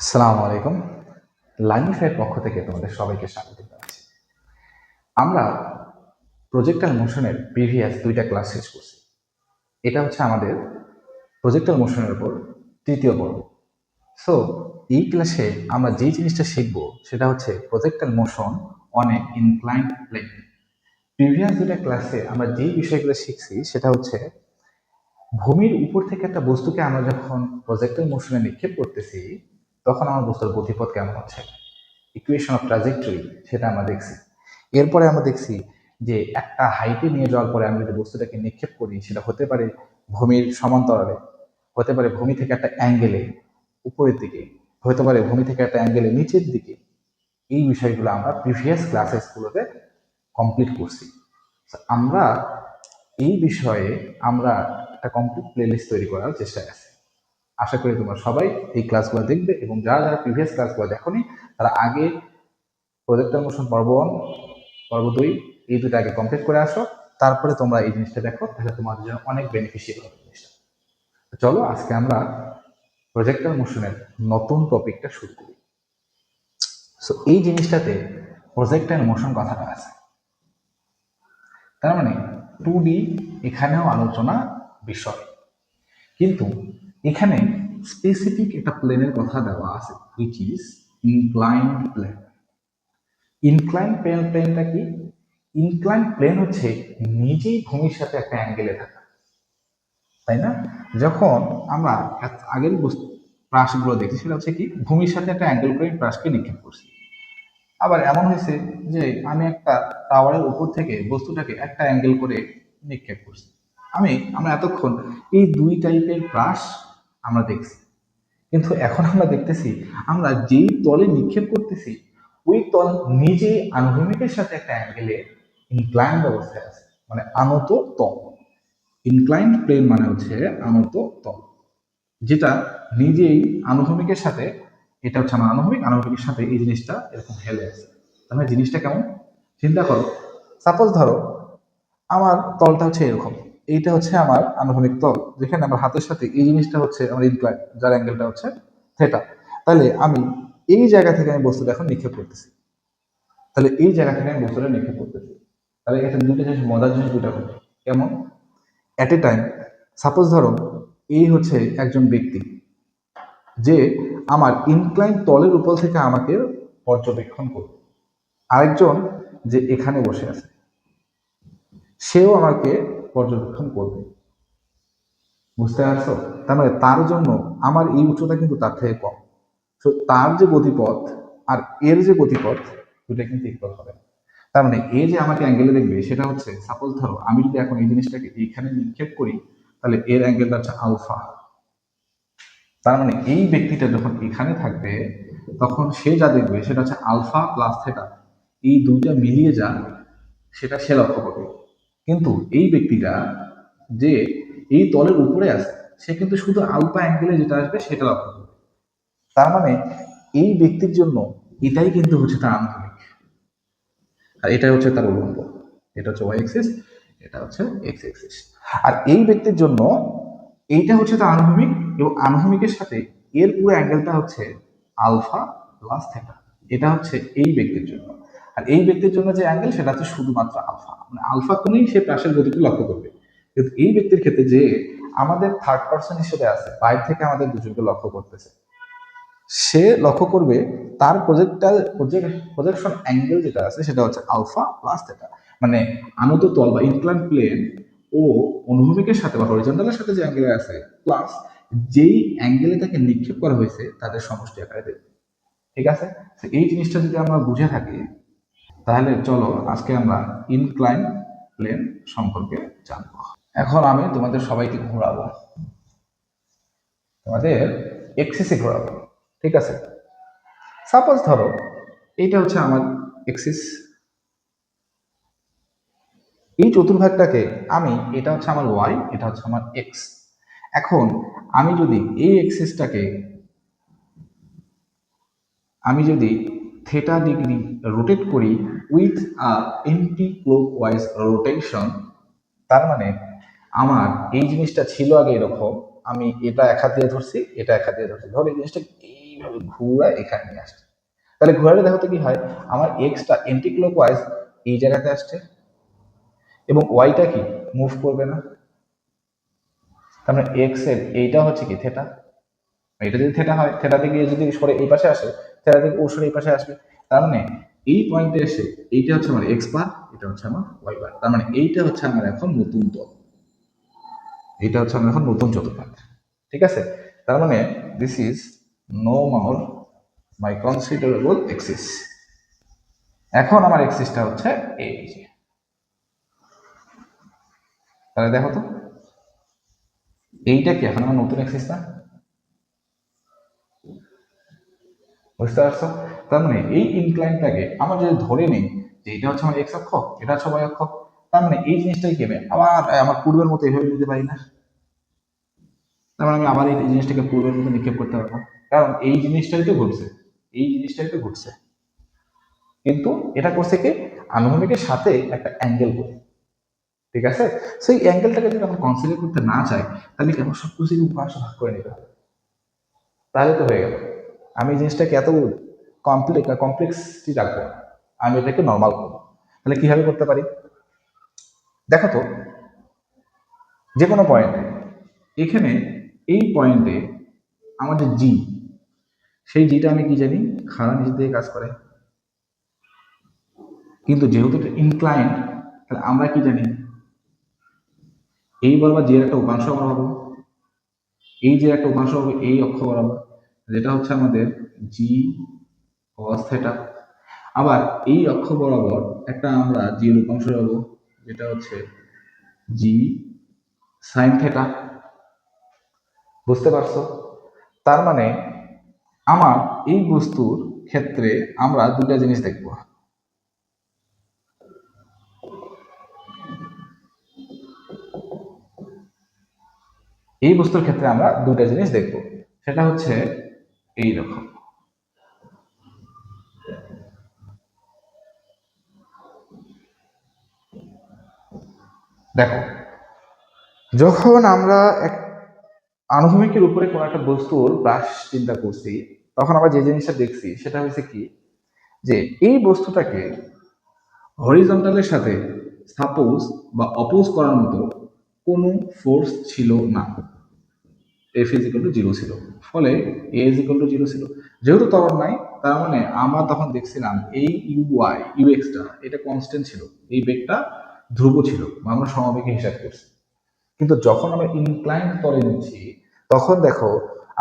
আসসালামু আলাইকুম। লাইফের পক্ষ থেকে তোমাদের সবাইকে স্বাগত জানাচ্ছি। আমরা প্রজেক্টাল মোশনের প্রিভিয়াস ২টা ক্লাস শেষ করছি। এটা হচ্ছে আমাদের প্রজেক্টাল মোশনের উপর তৃতীয় পর্ব। সো এই ক্লাসে আমরা যেই জিনিসটা শিখব সেটা হচ্ছে projectile motion on a inclined plane. Previous ২টা ক্লাসে আমরা যেই বিষয়গুলো শিখছি সেটা হচ্ছে ভূমির উপর থেকে একটা বস্তুকে আমরা যখন প্রজেক্টাল মোশনে নিক্ষেপ করতেছি তখন আমার বস্তুর গতিপথ কেমন হচ্ছে, ইকুয়েশন অফ ট্রাজেক্টরি সেটা আমরা দেখছি। এরপরে আমরা দেখছি যে একটা হাইটে নিয়ে যাওয়ার পরে আমি যদি বস্তুটাকে নিক্ষেপ করি সেটা হতে পারে ভূমির সমান্তরালে, হতে পারে ভূমি থেকে একটা অ্যাঙ্গেলে উপরের দিকে, হতে পারে ভূমি থেকে একটা অ্যাঙ্গেলে নিচের দিকে। এই বিষয়গুলো আমরা প্রিভিয়াস ক্লাসেসগুলোতে কমপ্লিট করছি। আমরা এই বিষয়ে আমরা একটা কমপ্লিট প্লেলিস্ট তৈরি করার চেষ্টায় আছি। আশা করি তোমরা সবাই এই ক্লাসগুলো দেখবে এবং যারা যারা প্রিভিয়াস ক্লাসগুলো দেখোনি তারা আগে প্রজেক্টাল মোশন পর্ব 1 পর্ব 2 এই দুটো আগে কমপ্লিট করে আসো, তারপরে তোমরা এই জিনিসটা দেখো, তাহলে তোমাদের জন্য অনেক বেনিফিশিয়াল হবে জিনিসটা। চলো আজকে আমরা প্রজেক্টাল মোশনের নতুন টপিকটা শুরু করি। সো এই জিনিসটাতে প্রজেক্টাইল মোশন কথাটা আছে, তার মানে 2D এখানেও আলোচনা বিষয়, কিন্তু এখানে স্পেসিফিক একটা প্লেনের কথা দেওয়া আছে which is inclined plane. Inclined প্লেনটা কি? ইনক্লাইন্ড প্লেন হচ্ছে নিজেই ভূমির সাথে একটা অ্যাঙ্গেলে থাকা, তাই না? যখন আমরা আগের প্রাসগুলো দেখি সেটা হচ্ছে কি ভূমির সাথে একটা অ্যাঙ্গেল করে প্রাসকে নিক্ষেপ করছি। আবার এমন হয়েছে যে আমি একটা টাওয়ারের উপর থেকে বস্তুটাকে একটা অ্যাঙ্গেল করে নিক্ষেপ করছি। আমরা এতক্ষণ এই দুই টাইপের প্রাস আমরা দেখছি, কিন্তু এখন আমরা দেখতেছি আমরা যেই তলে নিক্ষেপ করতেছি ওই তল নিজে আনুভূমিকের সাথে একটা অ্যাঙ্গেলে ইনক্লাইন্ড অবস্থায় আছে, মানে আনত তল। ইনক্লাইন্ড প্লেন মানে হচ্ছে আনত তল, যেটা নিজেই আনুভূমিকের সাথে, এটা হচ্ছে আমার আনুভূমিকের সাথে এই জিনিসটা এরকম হেলে আছে। তাহলে জিনিসটা কেমন চিন্তা করো। সাপোজ ধরো আমার তলটা হচ্ছে এরকম, এইটা হচ্ছে আমার আনুভূমিক তল, যেখানে আমার হাতের সাথে এই জিনিসটা হচ্ছে আমার ইনক্লাইন, যার অ্যাঙ্গেলটা হচ্ছে থেটা। তাহলে আমি এই জায়গা থেকে আমি বস্তুটা এখন নিক্ষেপ করতেছি, তাহলে এই জায়গা থেকে আমি বস্তুটা নিক্ষেপ করতেছি। তাহলে এটা দুটো জিনিস, মজার জিনিস দুটা হবে। কেমন? অ্যাট এ টাইম সাপোজ ধরো এই হচ্ছে একজন ব্যক্তি যে আমার ইনক্লাইন তলের উপর থেকে আমাকে পর্যবেক্ষণ করবে, আরেকজন যে এখানে বসে আছে সেও আমাকে পর্যবেক্ষণ করবে। বুঝতে পারছো? তার মানে তার জন্য আমার এই উচ্চতা কিন্তু তার থেকে কম। তো তার যে গতিপথ আর এর যে গতিপথ দুটা কিন্তু ইকুয়াল হবে। তার মানে এ যে আমাকে অ্যাঙ্গেলে দেখবে সেটা হচ্ছে, সাপোজ ধরো আমি যদি এখন এই জিনিসটাকে এইখানে নিক্ষেপ করি তাহলে এর অ্যাঙ্গেলটা হচ্ছে আলফা। তার মানে এই ব্যক্তিটা যখন এখানে থাকবে তখন সে যা দেখবে সেটা হচ্ছে আলফা প্লাস থেটা, এই দুইটা মিলিয়ে যা সেটা সে লক্ষ্য করবে। কিন্তু এই ব্যক্তিটা যে এই তলের উপরে আছে সে কিন্তু শুধু আলফা অ্যাঙ্গেলে যেটা আসবে সেটা লক্ষ্য করবে। তার মানে এই ব্যক্তির জন্য এটাই কিন্তু হচ্ছে তার আনুভূমিক, আর এটাই হচ্ছে তার উলম্ব। এটা হচ্ছে ওয়াই এক্সিস, এটা হচ্ছে এক্স এক্সিস। আর এই ব্যক্তির জন্য এইটা হচ্ছে তার আনুভূমিক, এবং আনুভূমিকের সাথে এর পুরো অ্যাঙ্গেলটা হচ্ছে আলফা প্লাস থেটা। এটা হচ্ছে এই ব্যক্তির জন্য। আর এই ব্যক্তির জন্য যে অ্যাঙ্গেল সেটা হচ্ছে শুধুমাত্র আলফা, মানে আলফা কোণেই সে প্রাসের গতিকে লক্ষ্য করবে। কিন্তু এই ব্যক্তির ক্ষেত্রে যে আমাদের থার্ড পার্সন হিসেবে আছে, বাইরে থেকে আমাদের দুজনকে লক্ষ্য করতেছে, সে লক্ষ্য করবে তার প্রজেকশন অ্যাঙ্গেল যেটা আছে সেটা হচ্ছে আলফা প্লাস থেটা, মানে আনত তল বা ইনক্লাইন প্লেন ও অনুভূমিকের সাথে বা হরিজন্টালের সাথে যে অ্যাঙ্গেল আছে প্লাস যেই অ্যাঙ্গেলে তাকে নিক্ষেপ করা হয়েছে তাদের সমষ্টি আকারে দেবে। ঠিক আছে? এই জিনিসটা যদি আমরা বুঝে থাকি তাহলে চলো আজকে আমরা ইনক্লাইন প্লেন সম্পর্কে জানবো। এখন আমি তোমাদের সবাইকে ঘোরাবো, তোমাদের এক্সিসে ঘোরাবো। ঠিক আছে? সাপোজ ধরো এইটা হচ্ছে আমার এক্সিস, এই চতুর্ভাগটাকে আমি, এটা হচ্ছে আমার ওয়াই, এটা হচ্ছে আমার এক্স। এখন আমি যদি এই এক্সিসটাকে আমি যদি থেটা ডিগ্রি রোটেট করি উইথ এন্টি ক্লকওয়াইজ রোটেশন, তার মানে আমার এই জিনিসটা ছিল আগে এরকম, আমি এটা এক হাত দিয়ে ধরছি, এটা এক হাত দিয়ে ধরছি, ধর এই জিনিসটা এইভাবে ঘুরা এখানে নিয়ে আসছে। তাহলে ঘুরালে দেখো তো কি হয়, আমার এক্সটা এন্টি ক্লকওয়াইজ এই জায়গাতে আসছে এবং ওয়াইটা কি মুভ করবে না। তার মানে এক্স এর এইটা হচ্ছে কি থেটা, এটা যদি থেটা হয়, থেটা থেকে যদি সরে এই পাশে আসে, থেটা থেকে ও সরে এই পাশে আসবে। তার মানে এই পয়েন্টে এসে এইটা হচ্ছে আমার এক্স বার, এটা হচ্ছে আমার ওয়াই বার। তার মানে এইটা হচ্ছে আমার এখন নতুন তল, এটা হচ্ছে আমার এখন নতুন চতুর্থাংশ। ঠিক আছে, তার মানে this is no more my considerable axis. এখন আমার এক্সিসটা হচ্ছে এই যে, তাহলে দেখো তো এইটা কি এখন আমার নতুন এক্সিস না? বুঝতে পারছো? তার মানে এই ইনক্লাইনটাকে আমরা যদি ধরে নিই যে এটা হচ্ছে আমার এক্স অক্ষ, এটা হচ্ছে ওয়াই অক্ষ, তার মানে এই জিনিসটাই কি আবার আমার পূর্বের মতো এভাবে নিতে পারি না? তার মানে আমি আবার এই জিনিসটাকে পূর্বের মতো নিক্ষেপ করতে পারবো, কারণ এই জিনিসটাই তো ঘটছে, এই জিনিসটাই তো ঘটছে। কিন্তু এটা করছে কি আনুভূমিকের সাথে একটা অ্যাঙ্গেল করে। ঠিক আছে, সেই অ্যাঙ্গেলটাকে যদি আমরা কনসিডার করতে না চাই, তাহলে কেন সব কিছু উপাংশ ভাগ করে নিতে হবে, তাহলে তো হয়ে গেল। আমি এই জিনিসটাকে এত কমপ্লেক্সটি রাখবো না, আমি এটাকে নর্মাল করবো। তাহলে কিভাবে করতে পারি দেখো তো, যে কোনো পয়েন্টে এখানে এই পয়েন্টে আমাদের জি, সেই জিটা আমি কি জানি খাড়া নিচ দিয়ে কাজ করে, কিন্তু যেহেতু এটা ইনক্লাইন্ড, তাহলে আমরা কি জানি এই বরাবর যে একটা উপাংশ আমরা পাবো, এই যে একটা উপাংশ হবে এই অক্ষ বরাবর, যেটা হচ্ছে আমাদের জি কস থেটা। আবার এই অক্ষ বরাবর একটা আমরা জি এর উপাংশ পাবো, যেটা হচ্ছে জি সাইন থেটা। বুঝতে পারছো? তার মানে আমার এই বস্তুর ক্ষেত্রে আমরা দুটা জিনিস দেখব। এই বস্তুর ক্ষেত্রে আমরা দুটা জিনিস দেখব, সেটা হচ্ছে এই রকম। দেখো, যখন আমরা এক আনুভূমিকের উপরে কোনো একটা বস্তুর ব্রাশ চিন্তা করছি, তখন আমরা যে জিনিসটা দেখছি সেটা হচ্ছে কি, যে এই বস্তুটাকে হরিজন্টালের সাথে সাপোজ বা অপোজ করার মতো কোনো ফোর্স ছিল না। F is equal two zero ছিল, ফলে এ ইজ ইকুয়াল টু জিরো ছিল। যেহেতু ত্বরণ নাই, তার মানে আমরা তখন দেখছিলাম এই ইউওয়াই ইউএক্সটা এটা কনস্ট্যান্ট ছিল, এই বেগটা ধ্রুব ছিল, আমরা সমবেগে হিসাব করছি। কিন্তু যখন আমরা ইনক্লাইন্ড তলে নিচ্ছি, তখন দেখো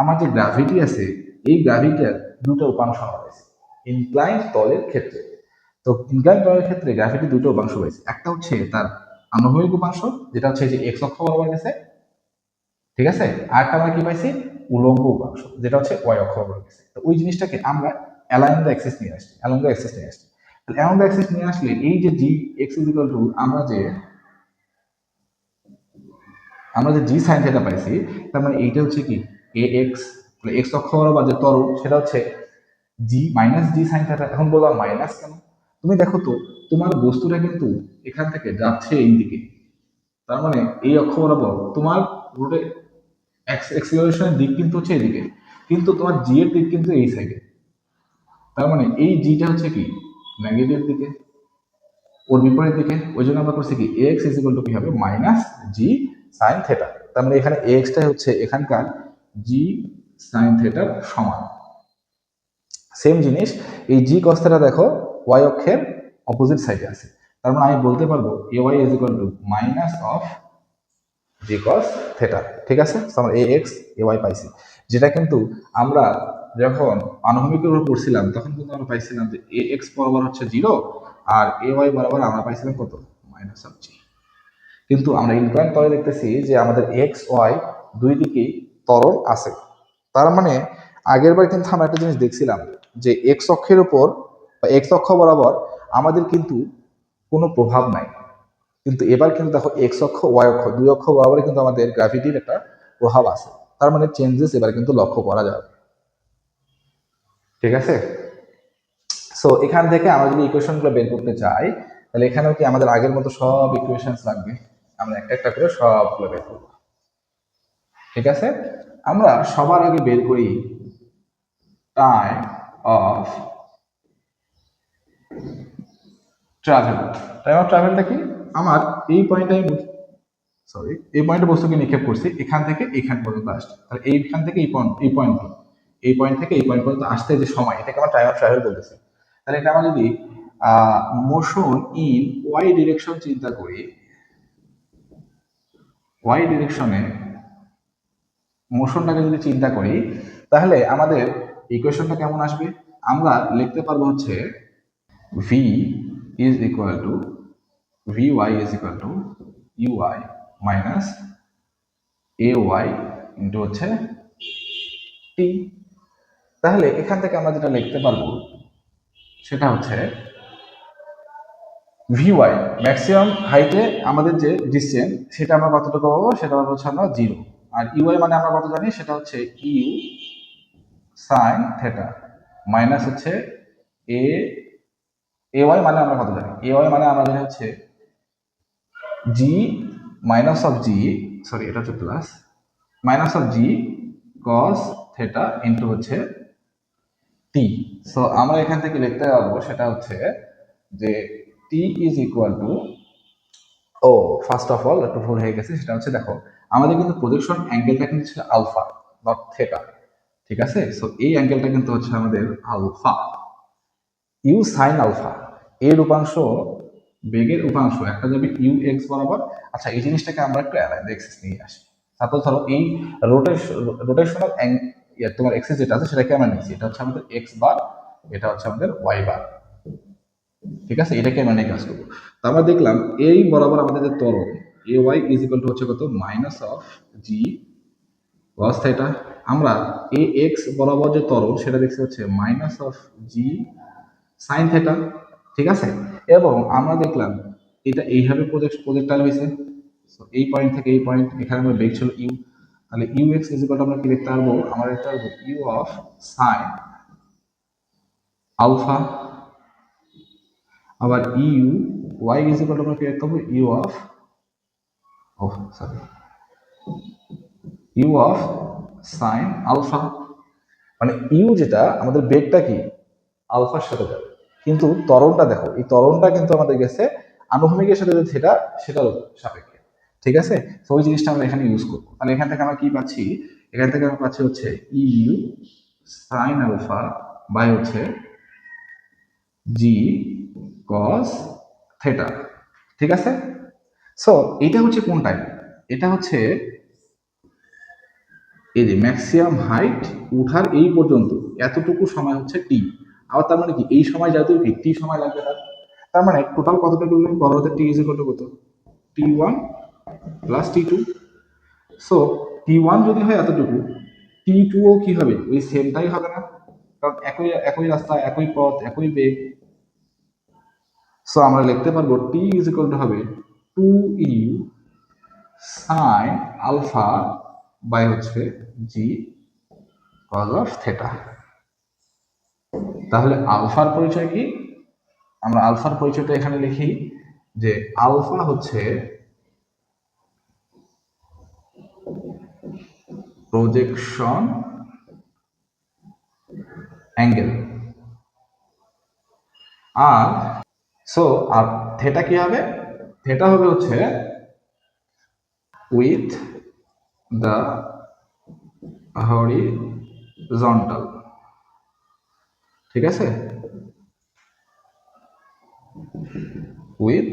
আমার যে গ্র্যাভিটি আছে, এই গ্র্যাভিটির দুটো উপাংশ আমরা পাইছি ইনক্লাইন্ড তলের ক্ষেত্রে। তো ইনক্লাইন্ড তলের ক্ষেত্রে গ্র্যাভিটি দুটো উপাংশ পাইছে, একটা হচ্ছে তার আনুভূমিক উপাংশ, যেটা হচ্ছে যে এক্স অক্ষ বরাবর গেছে, ঠিক আছে, আরেকটা আমরা কি পাইছি উলম্ব উপাংশ, যেটা হচ্ছে ওয়াই অক্ষ বরাবর গেছে। তো ওই জিনিসটাকে আমরা অ্যালাইন দ্য অ্যাক্সিস নিয়ে আসছি, অ্যালং দ্য অ্যাক্সিস নিয়ে আসছি। অ্যালং দ্য অ্যাক্সিস নিয়ে আসলে এই যে জি এক্স ইজ ইকুয়াল টু আমরা যে জি সাইন থেটা পাইছি, তার মানে এইটা হচ্ছে কি এ এক্স, এক্স অক্ষ বরাবর যে ত্বরণ সেটা হচ্ছে জি মাইনাস জি সাইন থেটা। এখন বললাম মাইনাস কেন? তুমি দেখো তো তোমার বস্তুটা কিন্তু এখান থেকে যাচ্ছে এই দিকে, তার মানে এই অক্ষ বরাবর তোমার রোটে এক্সিলারেশনের দিক কিন্তু হচ্ছে এদিকে, কিন্তু তোমার জি এর দিক কিন্তু এই সাইডে। তার মানে এই জিটা হচ্ছে কি নেগেটিভ দিকে, ওর বিপরীত দিকে। ওই জন্য আমরা করছি কি এক্স ইজ ইকুয়াল টু কি হবে মাইনাস জি সাইন থেটা। তার মানে এখানে এক্সটাই হচ্ছে এখানকার জি সাইন থেটার সমান। সেম জিনিস এই জি কস থেটা দেখো ওয়াই অক্ষের অপোজিট সাইডে আছে, তার মানে আমি বলতে পারবো a y is equal to minus of g cos theta. ঠিক আছে, আমরা এ এক্স এ ওয়াই পাইছি, যেটা কিন্তু আমরা যখন আনুভূমিকের উপর পড়ছিলাম তখন কিন্তু আমরা পাইছিলাম যে এ এক্স বরাবর হচ্ছে জিরো, আর এ ওয়াই বরাবর আমরা পাইছিলাম কত মাইনাস অফ জি। কিন্তু আমরা ইনক্লাইন তলে দেখতেছি যে আমাদের এক্স ওয়াই দুই দিকেই ত্বরণ আছে। তার মানে আগের বার কিন্তু আমরা একটা জিনিস দেখছিলাম যে এক্স অক্ষের উপর বা এক্স অক্ষ বরাবর আমাদের কিন্তু কোনো প্রভাব নাই, কিন্তু এবার কিন্তু দেখো এক্স অক্ষ ওয়াই অক্ষ দুই অক্ষ বরাবরই কিন্তু আমাদের গ্র্যাভিটির একটা প্রভাব আছে। তার মানে চেঞ্জেস এবার কিন্তু লক্ষ্য করা যাবে। ঠিক আছে, সো এখান থেকে আমরা যদি ইকুয়েশনগুলো বের করতে চাই, তাহলে এখানেও কি আমাদের আগের মতো সব ইকুয়েশন লাগবে, আমরা একটা একটা করে সবগুলো বের করবো। ঠিক আছে, আমরা সবার আগে বের করি time of travel. Time of ট্রাভেলটা কি? আমার এই পয়েন্টে আমি সরি এই পয়েন্টে বস্তুকে নিক্ষেপ করছি, এখান থেকে এখান পর্যন্ত আসছে, তাহলে এইখান থেকে এই পয়েন্ট থেকে এই পয়েন্ট পর্যন্ত আসতে যে সময়, এটাকে আমরা টাইম অফ ট্রাভেল বলতেছি। তাহলে এটা আমরা যদি মোশন ইন ওয়াই ডিরেকশন চিন্তা করি, ওয়াই ডিরেকশনে মোশনটাকে যদি চিন্তা করি, তাহলে আমাদের ইকুয়েশনটা কেমন আসবে? আমরা লিখতে পারবো হচ্ছে V is equal two vy is equal to uy minus ay into হচ্ছে t। তাহলে এখান থেকে আমরা যেটা লিখতে পারবো সেটা হচ্ছে vy ম্যাক্সিমাম হাইটে আমাদের যে ডিসটেন্স সেটা আমরা কতটুকু পাবো, সেটা পাবো হচ্ছে আমরা 0। আর uy মানে আমরা কত জানি, সেটা হচ্ছে u sin থিটা মাইনাস হচ্ছে ay মানে আমরা কত জানি, ay মানে আমরা জানি হচ্ছে g minus of g, sorry এটা হচ্ছে plus minus of g cos theta into হচ্ছে t। সো আমরা এখান থেকে লিখতে পারবো সেটা হচ্ছে যে t is equal to, oh first of all একটু ভুল হয়ে গেছে, সেটা হচ্ছে দেখো আমাদের কিন্তু প্রজেকশন অ্যাঙ্গেলটা কিন্তু ছিল আলফা নট থিটা, ঠিক আছে? সো এই অ্যাঙ্গেলটা কিন্তু হচ্ছে আমাদের আলফা, ইউ সাইন আলফা, এর উপাংশ বেগের উপাংশ একটা যাবে ইউ এক্স বরাবর। আচ্ছা এই জিনিসটাকে আমরা একটু অ্যালাইন এক্সিস নিয়ে আসি। সাপোজ ধরো এই রোটেশনাল তোমার এক্সিস যেটা আছে সেটাকে আমরা নিচ্ছি, এটা হচ্ছে আমাদের এক্স বার, এটা হচ্ছে আমাদের ওয়াই বার, ঠিক আছে? এটাকে আমরা নিয়ে কাজ করবো। তো আমরা দেখলাম এই বরাবর আমাদের যে ত্বরণ এ ওয়াই ইজ ইকুয়াল টু হচ্ছে কত, minus of g cos theta. আমরা এ এক্স বরাবর যে ত্বরণ সেটা দেখছি হচ্ছে minus of g sine theta, ঠিক আছে? এবং আমরা দেখলাম এটা এইভাবে প্রজেক্টাইল হয়েছে, এই পয়েন্ট থেকে এই পয়েন্ট, এখানে আমরা বেগ ছিল ইউ, তাহলে u x is equal to আমরা কি লিখতে পারবো, আমরা লিখতে পারবো ইউ অফ সাইন আলফা, আবার u y is equal to আমরা কি লিখতে পারবো u of, oh sorry, u of sine alpha. মানে ইউ যেটা আমাদের বেগটা কি আলফার সাথে যাবে, কিন্তু ত্বরণটা দেখো এই ত্বরণটা কিন্তু আমাদের গেছে আনুভূমিকের সাথে যে থিটা সেটার সাপেক্ষে, ঠিক আছে? তো ওই জিনিসটা আমরা এখানে ইউজ করবো। তাহলে এখান থেকে আমরা কি পাচ্ছি, এখান থেকে আমরা পাচ্ছি হচ্ছে ইউ সাইন আলফা বাই হচ্ছে জি কস থিটা, ঠিক আছে? সো এটা হচ্ছে কোন টাইম, এটা হচ্ছে এই যে ম্যাক্সিমাম হাইট উঠার এই পর্যন্ত এতটুকু সময় হচ্ছে টি। আবার তার মানে কি এই সময় যেহেতু টি সময় লাগবে তার মানে টোটাল কতটুকু বড় হতে টি ইজ ইকুয়াল টু কত, টি ওয়ান প্লাস টি টু। সো টি ওয়ান যদি হয় এতটুকু, টি টু ও কি হবে ওই সেমটাই হবে না, কারণ একই একই রাস্তা একই পথ একই বেগ। সো আমরা লিখতে পারবো টি ইজ ইকুয়াল টু হবে two u sine alpha by হচ্ছে জি কজ অফ থিটা। তাহলে আলফার পরিচয় কি, আমরা আলফার পরিচয়টা এখানে লিখি যে আলফা হচ্ছে প্রজেকশন অ্যাঙ্গেল, আর সো আর থিটা কি হবে, থিটা হবে হচ্ছে উইথ দ্য হরিজন্টাল, ঠিক আছে? উইথ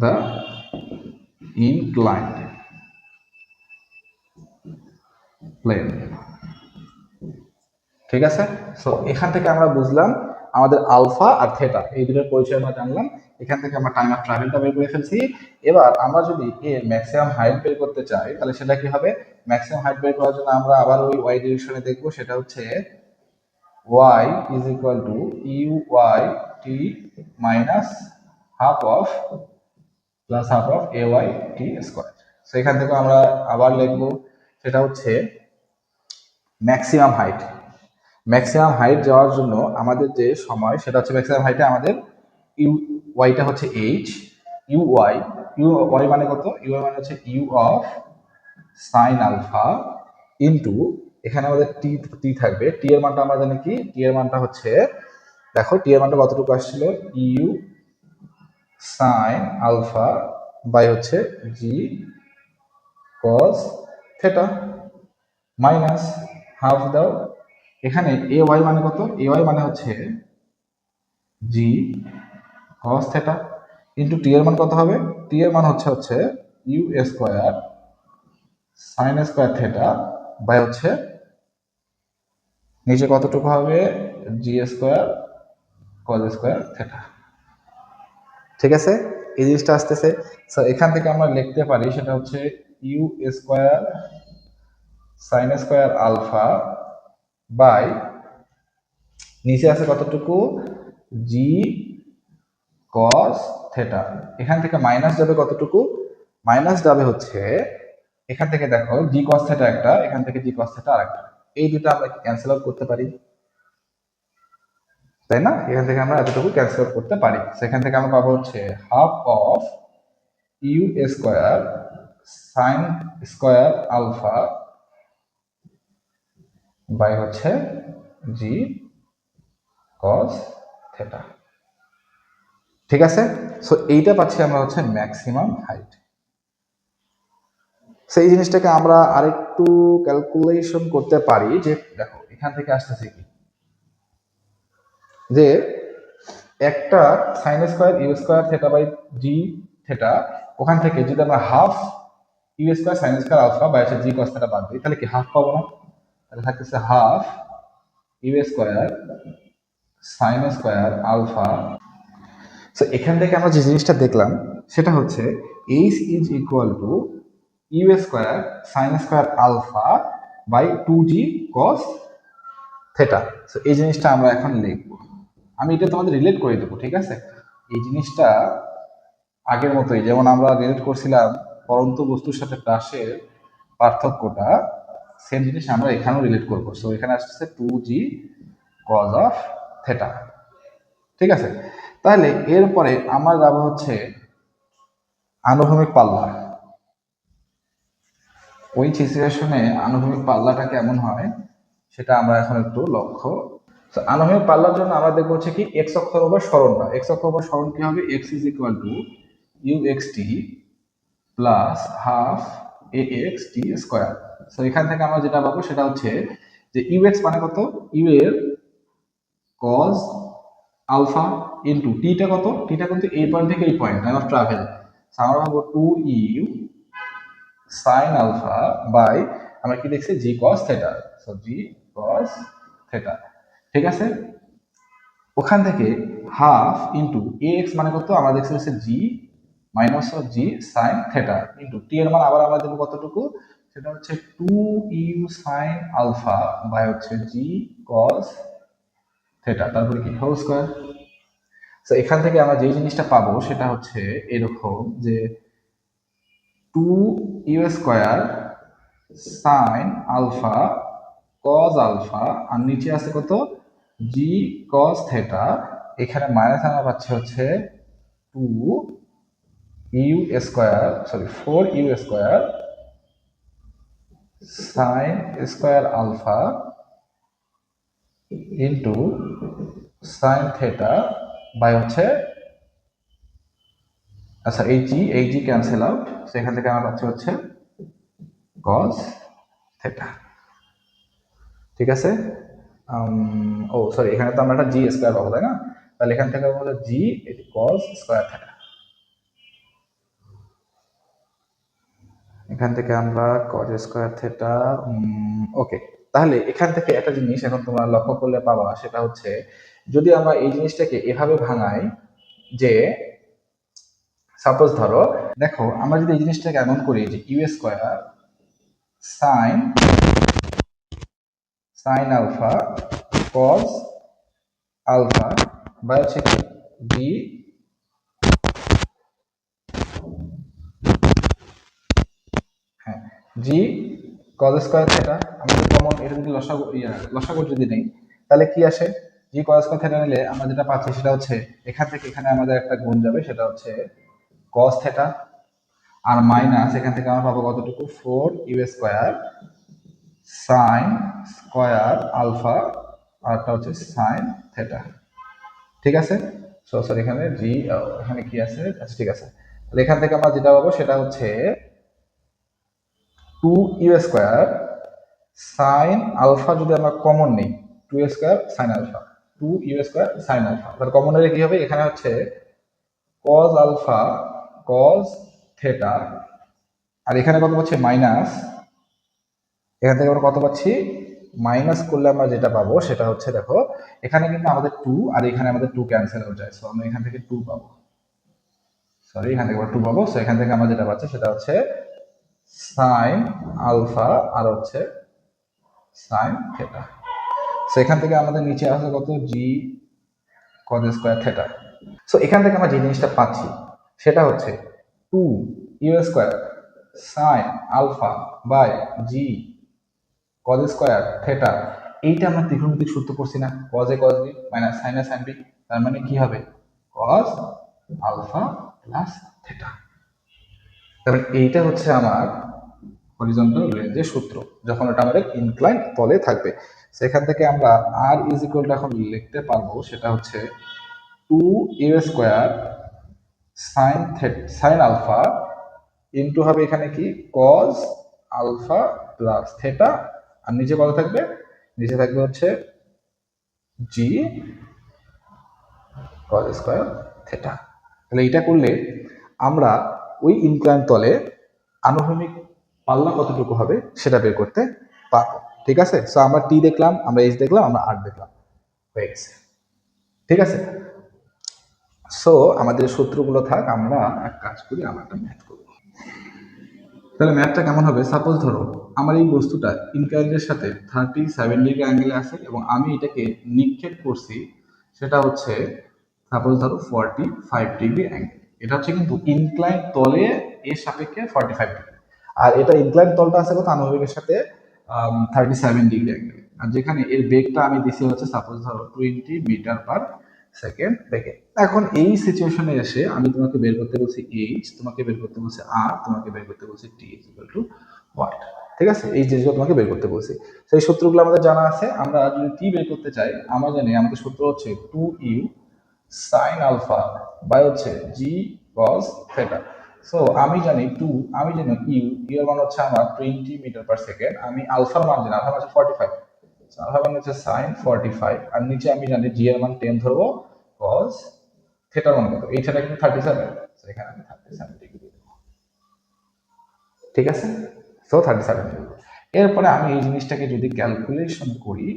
দ্য ইনক্লাইন্ড প্লেন, ঠিক আছে? সো এখান থেকে আমরা বুঝলাম আমাদের আলফা আর থিটা এই দুটোর পরিচয় আমরা জানলাম, এখান থেকে আমরা টাইম অফ ট্রাভেলটা বের করে ফেলছি। এবার আমরা যদি এর ম্যাক্সিমাম হাইট বের করতে চাই তাহলে সেটা কি হবে, ম্যাক্সিমাম হাইট বের করার জন্য আমরা আবার ওই ওয়াই ডিরেকশনে দেখবো, সেটা হচ্ছে y is equal to uy t minus half of plus half of ay t square। So এখান থেকে আমরা আবার লিখবো সেটা হচ্ছে ম্যাক্সিমাম হাইট, ম্যাক্সিমাম হাইট যাওয়ার জন্য আমাদের যে সময় সেটা হচ্ছে ম্যাক্সিমাম হাইটে আমাদের ইউ ওয়াইটা হচ্ছে এইচ, ইউ ওয়াই মানে কত, ইউ ওয়াই মানে হচ্ছে u of sine alpha into এখানে আমাদের টি টি থাকবে, টি এর মানটা আমরা জানি কি, টি এর মানটা হচ্ছে, দেখো টি এর মানটা কতটুকু আসছিল, ইউ সাইন আলফা বাই হচ্ছে g cos theta minus half দাও, এখানে এ ওয়াই মানে কত, এ ওয়াই মানে হচ্ছে g cos theta into t এর মান কত হবে, টি এর মান হচ্ছে u square sine square theta by হচ্ছে নিচে কতটুকু হবে, g square cos square theta. ঠিক আছে, এই জিনিসটা আসতেছে। এখান থেকে আমরা লিখতে পারি সেটা হচ্ছে u square sine square alpha by নিচে আছে কতটুকু, জি কস থেটা, এখান থেকে মাইনাস যাবে কতটুকু, মাইনাস যাবে হচ্ছে এখান থেকে দেখো জি কস থেটা একটা, এখান থেকে জি কস থেটা আরেকটা, এই দুটো আমরা ক্যান্সেল আউট করতে পারি, তাই না, এখান থেকে আমরা এতটুকু ক্যান্সেল আউট করতে পারি। সেখান থেকে আমরা পাবো হচ্ছে half of u square sine square alpha by হচ্ছে জি কস থেটা। ঠিক আছে, সো এইটা পাচ্ছি আমরা হচ্ছে ম্যাক্সিমাম হাইট। সেই জিনিসটাকে আমরা আরেকটু ক্যালকুলেশন করতে পারি, যে দেখো এখান থেকে আসতেছে কি, যে একটা sine square u square theta by g theta, ওখান থেকে যদি আমরা half u square sine square alpha by হচ্ছে জি কস থেটা বাদ দিই, তাহলে কি হাফ পাবো না, তাহলে থাকতেছে half u square sine square alpha. So এখান থেকে আমরা যে জিনিসটা দেখলাম সেটা হচ্ছে h is equal to u square sine square alpha by two g cos theta. So এই জিনিসটা আমরা এখন লিখবো, আমি এটা তোমাদের রিলেট করে দেবো। ঠিক আছে, এই জিনিসটা আগের মতোই যেমন আমরা রিলেট করছিলাম পরন্ত বস্তুর সাথে প্রাসের পার্থক্যটা, সেম জিনিস আমরা এখানেও রিলেট করবো। সো এখানে আসছে two g cos of theta. ঠিক আছে, তাহলে এরপরে আমরা যাবো হচ্ছে আনুভূমিক পাল্লা। ওই সিচুয়েশনে আনুভূমিক পাল্লাটা কেমন হয় সেটা আমরা এখন একটু লক্ষ্য। আনুভূমিক পাল্লার জন্য আমরা দেখবো হচ্ছে কি এক্স অক্ষ বরাবর সরণটা, এক্স অক্ষ বরাবর সরণ কি হবে, x is equal to u x t plus half a x t square. So এখান থেকে আমরা যেটা পাবো সেটা হচ্ছে যে ইউ এক্স মানে কত, ইউ এর কজ আলফা ইন্টু টিটা কত, টিটা কিন্তু এই পয়েন্ট থেকে এই পয়েন্ট টাইম অফ ট্রাভেল, আমরা পাবো two u sine alpha by আমরা কি দেখছি g cos theta, so g cos theta. ঠিক আছে, ওখান থেকে হাফ ইন্টু এ এক্স মানে কত, আমরা দেখছি হচ্ছে g minus of g sine theta into t এর মান আবার আমরা দেবো কতটুকু, সেটা হচ্ছে two u sine alpha by হচ্ছে জি কস থেটা, তারপরে কি হোল স্কোয়ার। তো এখান থেকে আমরা যে জিনিসটা পাবো সেটা হচ্ছে এরকম যে two u square sine alpha cos alpha আর নিচে আছে কত জি কস থেটা, এখানে মাইনাস আমরা পাচ্ছি হচ্ছে two u square sorry four u square sine square alpha into sine theta by হচ্ছে, আচ্ছা এই জি ক্যান্সেল আউট, সেখান থেকে আমরা পাচ্ছি হচ্ছে কস থেটা। ঠিক আছে, ও সরি এখানে তো আমরা একটা জি স্কোয়ার পাবো তাই না, তাহলে এখান থেকে হলো জি কস স্কোয়ার থেটা, এখান থেকে আমরা কস স্কোয়ার থেটা। ওকে, তাহলে এখান থেকে একটা জিনিস এখন তোমরা লক্ষ্য করলে পাবা সেটা হচ্ছে যদি আমরা এই জিনিসটাকে এভাবে ভাঙাই, যে সাপোজ ধরো দেখো আমরা যদি এই জিনিসটাকে এমন করি যে u square sine sine alpha cos alpha by হচ্ছে কি জি, হ্যাঁ জি কজ স্কোয়ার থেটা, আমাদের কমন এটা যদি লসাগু যদি নেই তাহলে কি আসে, জি কজ স্কোয়ার থেটা নিলে আমরা যেটা পাচ্ছি সেটা হচ্ছে এখান থেকে এখানে আমাদের একটা গুণ যাবে সেটা হচ্ছে কস থেটা, আর মাইনাস এখান থেকে আমরা পাবো কতটুকু four u square sine square alpha, আরটা হচ্ছে সাইন থেটা। ঠিক আছে, সরি এখানে জি, এখানে কি আছে, আচ্ছা ঠিক আছে। তাহলে এখান থেকে আমরা যেটা পাবো সেটা হচ্ছে 2u² সাইন আলফা, যদি আমরা কমন নিই 2a² sine alpha, 2u² sine alpha, তাহলে কমন নিলে কি হবে, এখানে হচ্ছে cos আলফা cos থেটা, আর এখানে কত পাচ্ছি মাইনাস, এখান থেকে আমরা কত পাচ্ছি মাইনাস করলে আমরা যেটা পাবো সেটা হচ্ছে, দেখো এখানে কিন্তু আমাদের 2 আর এখানে আমাদের 2 ক্যান্সেল হয়ে যায়, সো আমরা এখান থেকে 2 পাবো, সরি এখান থেকে আমরা 2 পাবো। সো এখান থেকে আমরা যেটা পাচ্ছি সেটা হচ্ছে সাইন আলফা আর হচ্ছে সাইন থেটা। সো এখান থেকে আমাদের নিচে আসে কত, g cos square theta. So এখান থেকে আমরা যে জিনিসটা পাচ্ছি সেটা হচ্ছে 2u² sine alpha by g cos square theta. এইটা আমরা ত্রিকোণমিতিক সূত্র পড়ছি না, cos a cos b minus sin a sin b, তার মানে কি হবে cos আলফা প্লাস থেটা। তাহলে এইটা হচ্ছে আমার হরিজন্টাল রেঞ্জের সূত্র, যখন এটা আমাদের ইনক্লাইন তলে থাকবে। সেখান থেকে আমরা আর ইজ ইকুয়াল টু এখন লিখতে পারবো সেটা হচ্ছে 2u² সাইন আলফা ইন্টু হবে এখানে কি cos আলফা প্লাস থেটা, আর নিচে কত থাকবে, নিচে থাকবে হচ্ছে জি cos স্কয়ার থেটা। তাহলে এটা করলে আমরা ওই ইনক্লাইন তলে আনুভূমিক পাল্লা কতটুকু হবে সেটা বের করতে পারবো। ঠিক আছে, সো আমরা টি দেখলাম, আমরা এইচ দেখলাম, আমরা আর দেখলাম, হয়ে গেছে। ঠিক আছে, সো আমাদের সূত্রগুলো থাক, আমরা এক কাজ করি, আমরা একটা ম্যাথ করব। তাহলে ম্যাথটা কেমন হবে, সাপোজ ধরো আমার এই বস্তুটা ইনক্লাইনের সাথে 37 ডিগ্রি অ্যাঙ্গেলে আছে এবং আমি এটাকে নিক্ষেপ করছি, সেটা হচ্ছে সাপোজ ধরো 45 ডিগ্রি অ্যাঙ্গেল। এটা হচ্ছে কিন্তু ইনক্লাইন তলে এর সাপেক্ষে 45 ডিগ্রি, আর এটা ইনক্লাইন তলটা আছে কত, আনুভূমিকের সাথে 37 ডিগ্রি অ্যাঙ্গেল, আর যেখানে এর বেগটা আমি দিছি হচ্ছে সাপোজ ধরো 20 মিটার পার সেকেন্ড বেগে। এখন এই সিচুয়েশনে এসে আমি তোমাকে বের করতে বলছি এইচ, তোমাকে বের করতে বলছি আর, তোমাকে বের করতে বলছি টি ইজ ইকুয়াল টু হোয়াট। ঠিক আছে, এই জিনিসগুলো তোমাকে বের করতে বলছি, সেই সূত্রগুলো আমাদের জানা আছে। আমরা যদি টি বের করতে চাই, আমরা জানি আমাদের সূত্র হচ্ছে 2u সাইন আলফা বাই হচ্ছে জি cos থেটা। সো আমি জানি 2, আমি জানি ইউ, এর মান হচ্ছে আমার 20 মিটার পার সেকেন্ড, আমি আলফার মান জানি, আলফা হচ্ছে 45, আলফা মান হচ্ছে সাইন 45, আর নিচে আমি জানি জি এর মান 10 ধরবো, cos থেটার মান কত, এই থেটা কিন্তু 37, সো এখানে আমি 37 ডিগ্রি দেব। ঠিক আছে, সো 37 ডিগ্রি। এরপরে আমি এই জিনিসটাকে যদি ক্যালকুলেশন করি,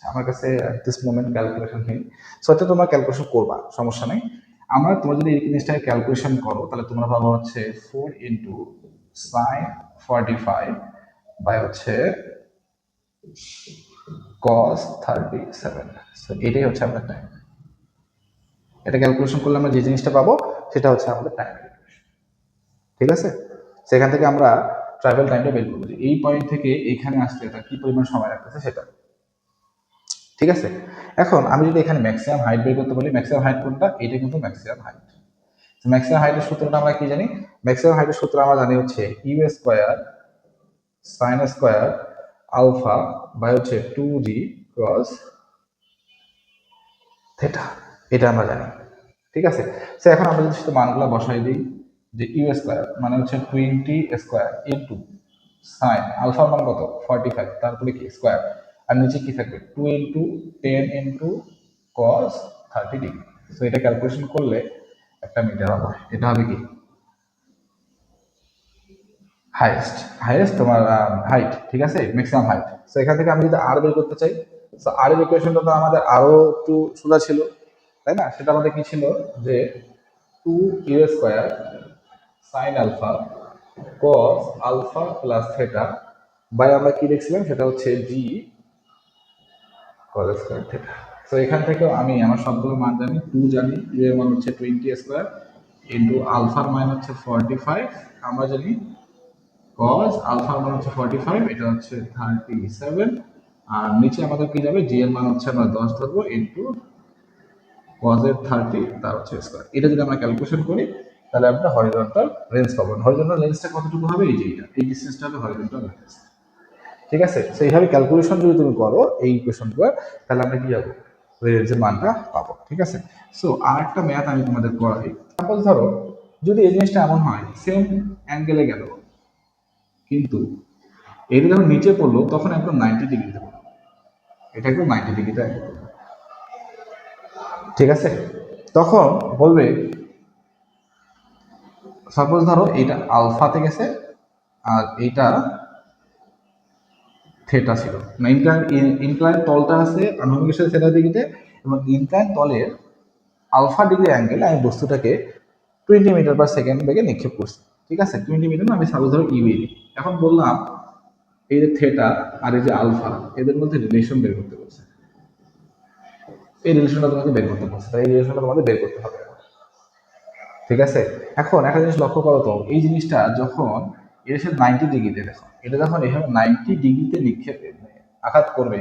আমার কাছে দিস মোমেন্ট ক্যালকুলেশন নেই, সো এটা তোমরা ক্যালকুলেশন করবা, সমস্যা নেই। আমরা তোমরা যদি এই জিনিসটাকে ক্যালকুলেশন করো তাহলে তোমরা পাবো হচ্ছে 4 ইন্টু সাইন 45 বাই হচ্ছে cos 37, সো এটাই হচ্ছে আমাদের টাইম। এটা ক্যালকুলেশন করলে আমরা যে জিনিসটা পাবো সেটা হচ্ছে আমাদের টাইম। ঠিক আছে, সেখান থেকে আমরা ট্রাভেল টাইমটা বের করবো, এই পয়েন্ট থেকে এইখানে আসতে তার কি পরিমাণ সময় লাগতেছে সেটা। ঠিক আছে, এখন আমি যদি এখানে ম্যাক্সিমাম হাইট বের করতে বলি, ম্যাক্সিমাম হাইট কোনটা, এটা কিন্তু ম্যাক্সিমাম হাইট। ম্যাক্সিমাম হাইটের সূত্রটা আমরা কি জানি, ম্যাক্সিমাম হাইটের সূত্র আমরা জানি হচ্ছে u² sign square alpha by হচ্ছে 2g cos থেটা, এটা আমরা জানি। ঠিক আছে, সো এখন আমরা যদি শুধু মানগুলো বসাই দিই, যে u² মানে হচ্ছে 20 স্কয়ার ইন্টু সাইন আলফার মান কত 45, তারপরে কি স্কয়ার, আর নিচে কি থাকবে 2 into 10 into cos 30 degree. So এটা ক্যালকুলেশন করলে একটা মিটার হবে, এটা হবে কি হাইয়েস্ট, হাইয়েস্ট তোমার হাইট। ঠিক আছে, ম্যাক্সিমাম হাইট। সো এখান থেকে আমি যদি আর বের করতে চাই, সো আর এর ইকুয়েশনটা তো আমাদের আরো একটু সোজা ছিল, তাই না? সেটা আমাদের কি ছিল, যে 2u² sine alpha cos alpha plus theta by আমরা কি দেখছিলাম সেটা হচ্ছে g cos square theta. So এখান থেকেও আমি আমার সবগুলো মান জানি, 2 জানি, u এর মান হচ্ছে 20 স্কয়ার ইন্টু আলফার মান হচ্ছে 45, আমরা জানি cos আলফার মান হচ্ছে 45, এটা হচ্ছে 37, আর নিচে আমাদের কি যাবে, জি এর মান হচ্ছে আমরা 10 ধরবো ইন্টু cos এর 30 তার হচ্ছে স্কয়ার। এটা যদি আমরা ক্যালকুলেশন করি তাহলে আমরা হরিজন্টাল রেঞ্জ পাবো। হরিজন্টাল রেঞ্জটা কতটুকু হবে, এই যে এটা, এই ডিসটেন্সটা হবে হরিজন্টাল রেঞ্জ। ঠিক আছে, তো এইভাবে ক্যালকুলেশন যদি তুমি করো এই ইকুয়েশনগুলো, তাহলে আমরা কি যাবো রেঞ্জের মানটা পাবো। ঠিক আছে, সো আর একটা ম্যাথ আমি তোমাদের করাই। সাপোজ ধরো যদি এই জিনিসটা এমন হয় সেম অ্যাঙ্গেলে গেল, কিন্তু এটা যখন নিচে পড়লো তখন একদম 90 ডিগ্রিতে পড়লো, এটা একদম 90 ডিগ্রিতে। ঠিক আছে, তখন বলবে সাপোজ ধরো এইটা আলফাতে গেছে আর এইটা থেটা ছিল, না ইনক্লাইন তলটা আছে আনুভূমিকের সাথে থেটা ডিগ্রিতে, এবং ইনক্লাইন তলের আলফা ডিগ্রি অ্যাঙ্গেল আমি বস্তুটাকে 20 মিটার/সেকেন্ড বেগে নিক্ষেপ করছি। ঠিক আছে, 20 মিটার না, আমি সাপোজ ধরো ইউএ। এখন বললাম এই যে থেটা আর এই যে আলফা এদের মধ্যে রিলেশন বের করতে বলছে, এই রিলেশনটা তোমাকে বের করতে বলছে, তাই এই রিলেশনটা তোমাদের বের করতে হবে। ঠিক আছে, এখন একটা জিনিস লক্ষ্য করো তো, এই জিনিসটা যখন এর সাথে 90 ডিগ্রিতে, দেখো এটা যখন এখানে 90 ডিগ্রিতে নিক্ষেপ আঘাত করবে,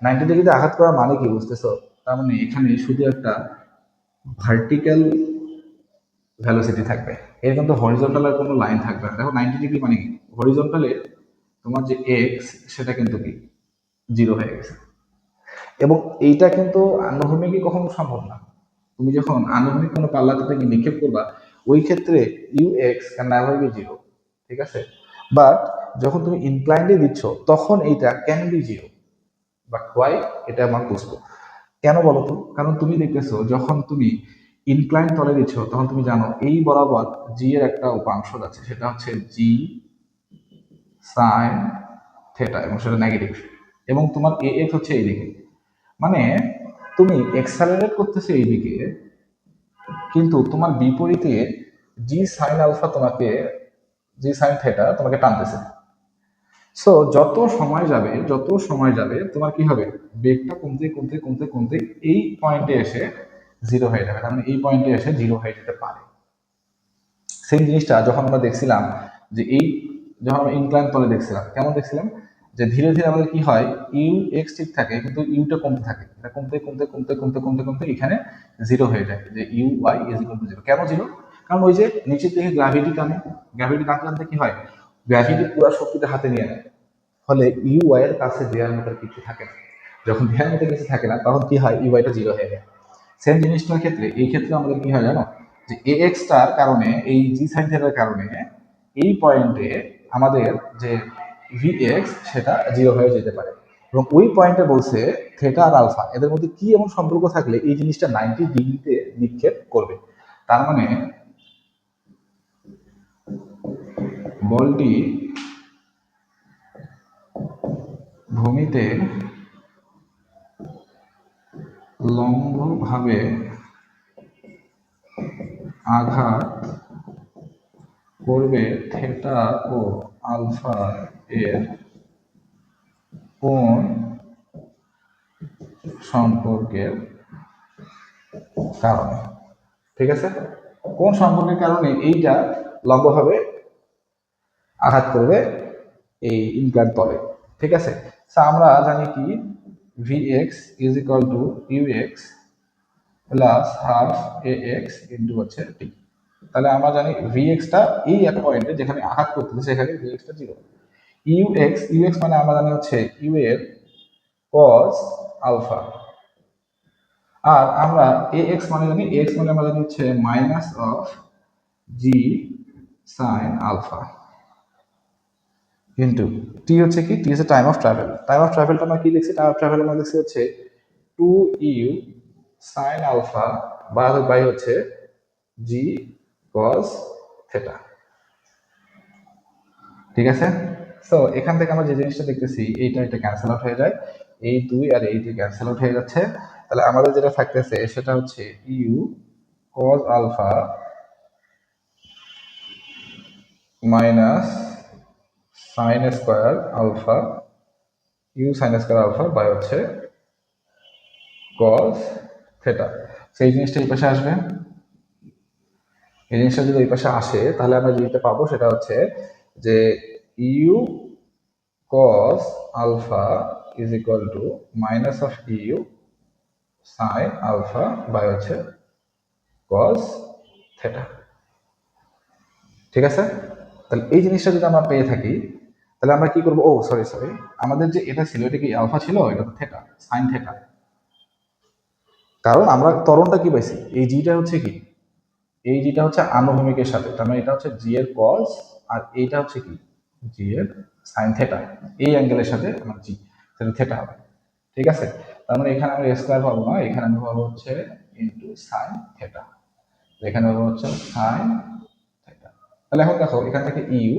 90 ডিগ্রিতে আঘাত করা মানে কি বুঝতেছো? তার মানে এখানে শুধু একটা ভার্টিক্যাল ভ্যালোসিটি থাকবে, এর কিন্তু হরিজন্টালের কোনো লাইন থাকবে না। দেখো 90 ডিগ্রি মানে কি, হরিজন্টালে তোমার যে এক্স সেটা কিন্তু কি 0 হয়ে গেছে, এবং এইটা কিন্তু আনুভূমিকই কখনো সম্ভব না। তুমি যখন আনুভূমিক কোনো পাল্লাতে থেকে নিক্ষেপ করবা ওই ক্ষেত্রে u x can never be 0। ঠিক আছে, বাট যখন তুমি ইনক্লাইন্ডে দিচ্ছ তখন এইটা ক্যান বি 0, বাট ওয়াই এটা আমার বুঝবো কেন বলো তো? কারণ তুমি দেখতেছো যখন তুমি ইনক্লাইন তলে দিচ্ছ তখন তুমি জানো এই বরাবর জি এর একটা উপাংশ আছে, সেটা হচ্ছে জি সাইন থেটা, এবং সেটা নেগেটিভ, এবং তোমার এ এক্স হচ্ছে এইদিকে, মানে তুমি এক্সালারেট করতেছো এইদিকে, কিন্তু তোমার বিপরীতে জি সাইন আলফা তোমাকে, জি সাইন থেটা তোমাকে টানতেছে। সো যত সময় যাবে তোমার কি হবে, বেগটা কমতে কমতে কমতে কমতে এই পয়েন্টে এসে 0 হয়ে যাবে, তার মানে এই পয়েন্টে এসে 0 হয়ে যেতে পারে। সেম জিনিসটা যখন আমরা দেখছিলাম যে এই, যখন আমরা ইনক্লাইন তলে দেখছিলাম কেমন দেখছিলাম, যে ধীরে ধীরে আমাদের কি হয়, ইউ এক্স ঠিক থাকে কিন্তু ইউটা কমতে থাকে, এটা কমতে কমতে কমতে কমতে কমতে কমতে এখানে 0 হয়ে যায়, যে u y is equal to 0। কেন 0? কারণ ওই যে নিচের দিকে গ্র্যাভিটি টানে, গ্র্যাভিটি টানতে টানতে কি হয়, গ্র্যাভিটি পুরো শক্তিটা হাতে নিয়ে নেয়, ফলে ইউ ওয়াই এর কাছে দেওয়ার মতো কিছু থাকে না। যখন দেওয়ার মতো কিছু থাকে না তখন কি হয়, ইউ ওয়াইটা 0 হয়ে যায়। সেম জিনিসটার ক্ষেত্রে এই ক্ষেত্রে আমাদের কি হয় জানো, যে এ এক্সটার কারণে এই জি সাইন থেটার কারণে এই পয়েন্টে আমাদের যে ভি এক্স সেটা 0 হয়ে যেতে পারে, এবং ওই পয়েন্টে বলছে থেটা আর আলফা এদের মধ্যে কি এমন সম্পর্ক থাকলে এই জিনিসটা 90 ডিগ্রিতে নিক্ষেপ করবে। তার মানে বলটি ভূমিতে লম্বভাবে আঘাত করবে থেটা ও আলফা এর কোণ সম্পর্কের কারণে। ঠিক আছে, কোন সম্পর্কের কারণে এইটা লম্বভাবে আঘাত করবে এই ইনক্লাইন তলে। ঠিক আছে, আমরা জানি কি v x is equal to u x plus half a x into হচ্ছে টি। তাহলে আমরা জানি ভি এক্সটা এই এক পয়েন্টে যেখানে আঘাত করতেছে সেখানে ভি এক্সটা 0। ইউ এক্স মানে আমরা জানি হচ্ছে ইউ এর কস আলফা, আর আমরা এ এক্স মানে জানি, এক্স মানে আমরা জানি হচ্ছে minus of g sine alpha, কিন্তু টি হচ্ছে কি, টি হচ্ছে time of travel. Time of ট্রাভেলটা আমরা কি লিখছি, টাইম অফ ট্রাভেল আমরা লিখছি হচ্ছে 2u সাইন আলফা বাই হচ্ছে জি কস থেটা। ঠিক আছে, সো এখান থেকে আমরা যে জিনিসটা দেখতেছি এইটা এটা ক্যান্সেল আউট হয়ে যায়, এই 2 আর এই 2 ক্যান্সেল আউট হয়ে যাচ্ছে, তাহলে আমাদের যেটা থাকতেছে সেটা হচ্ছে u cos alpha minus sine square alpha, u sine square alpha by হচ্ছে কস থেটা। সেই জিনিসটা এই পাশে আসবে, এই জিনিসটা যদি এই পাশে আসে তাহলে আমরা যেটা পাবো সেটা হচ্ছে যে u cos alpha is equal to minus of u sine alpha by হচ্ছে কস থেটা। ঠিক আছে, তাহলে এই জিনিসটা যদি আমরা পেয়ে থাকি তাহলে আমরা কি করবো, ও সরি সরি, আমাদের যে এটা ছিল এটা কি আলফা ছিল, এটা তো থেটা, সাইন থেটা। কারণ আমরা ত্বরণটা কি পাইছি, এই জিটা হচ্ছে কি, এই জিটা হচ্ছে আনুভূমিকের সাথে, তার মানে এটা হচ্ছে জি এর কজ, আর এইটা হচ্ছে কি জি এর সাইন থেটা, এই অ্যাঙ্গেলের সাথে আমার জি, সেটা থেটা হবে। ঠিক আছে, তার মানে এখানে আমরা স্কোয়ার পাবো না, এখানে আমি পাবো হচ্ছে ইন্টু সাইন থেটা, এখানে পাবো হচ্ছে সাইন থেটা। তাহলে এখন দেখো এখান থেকে ইউ,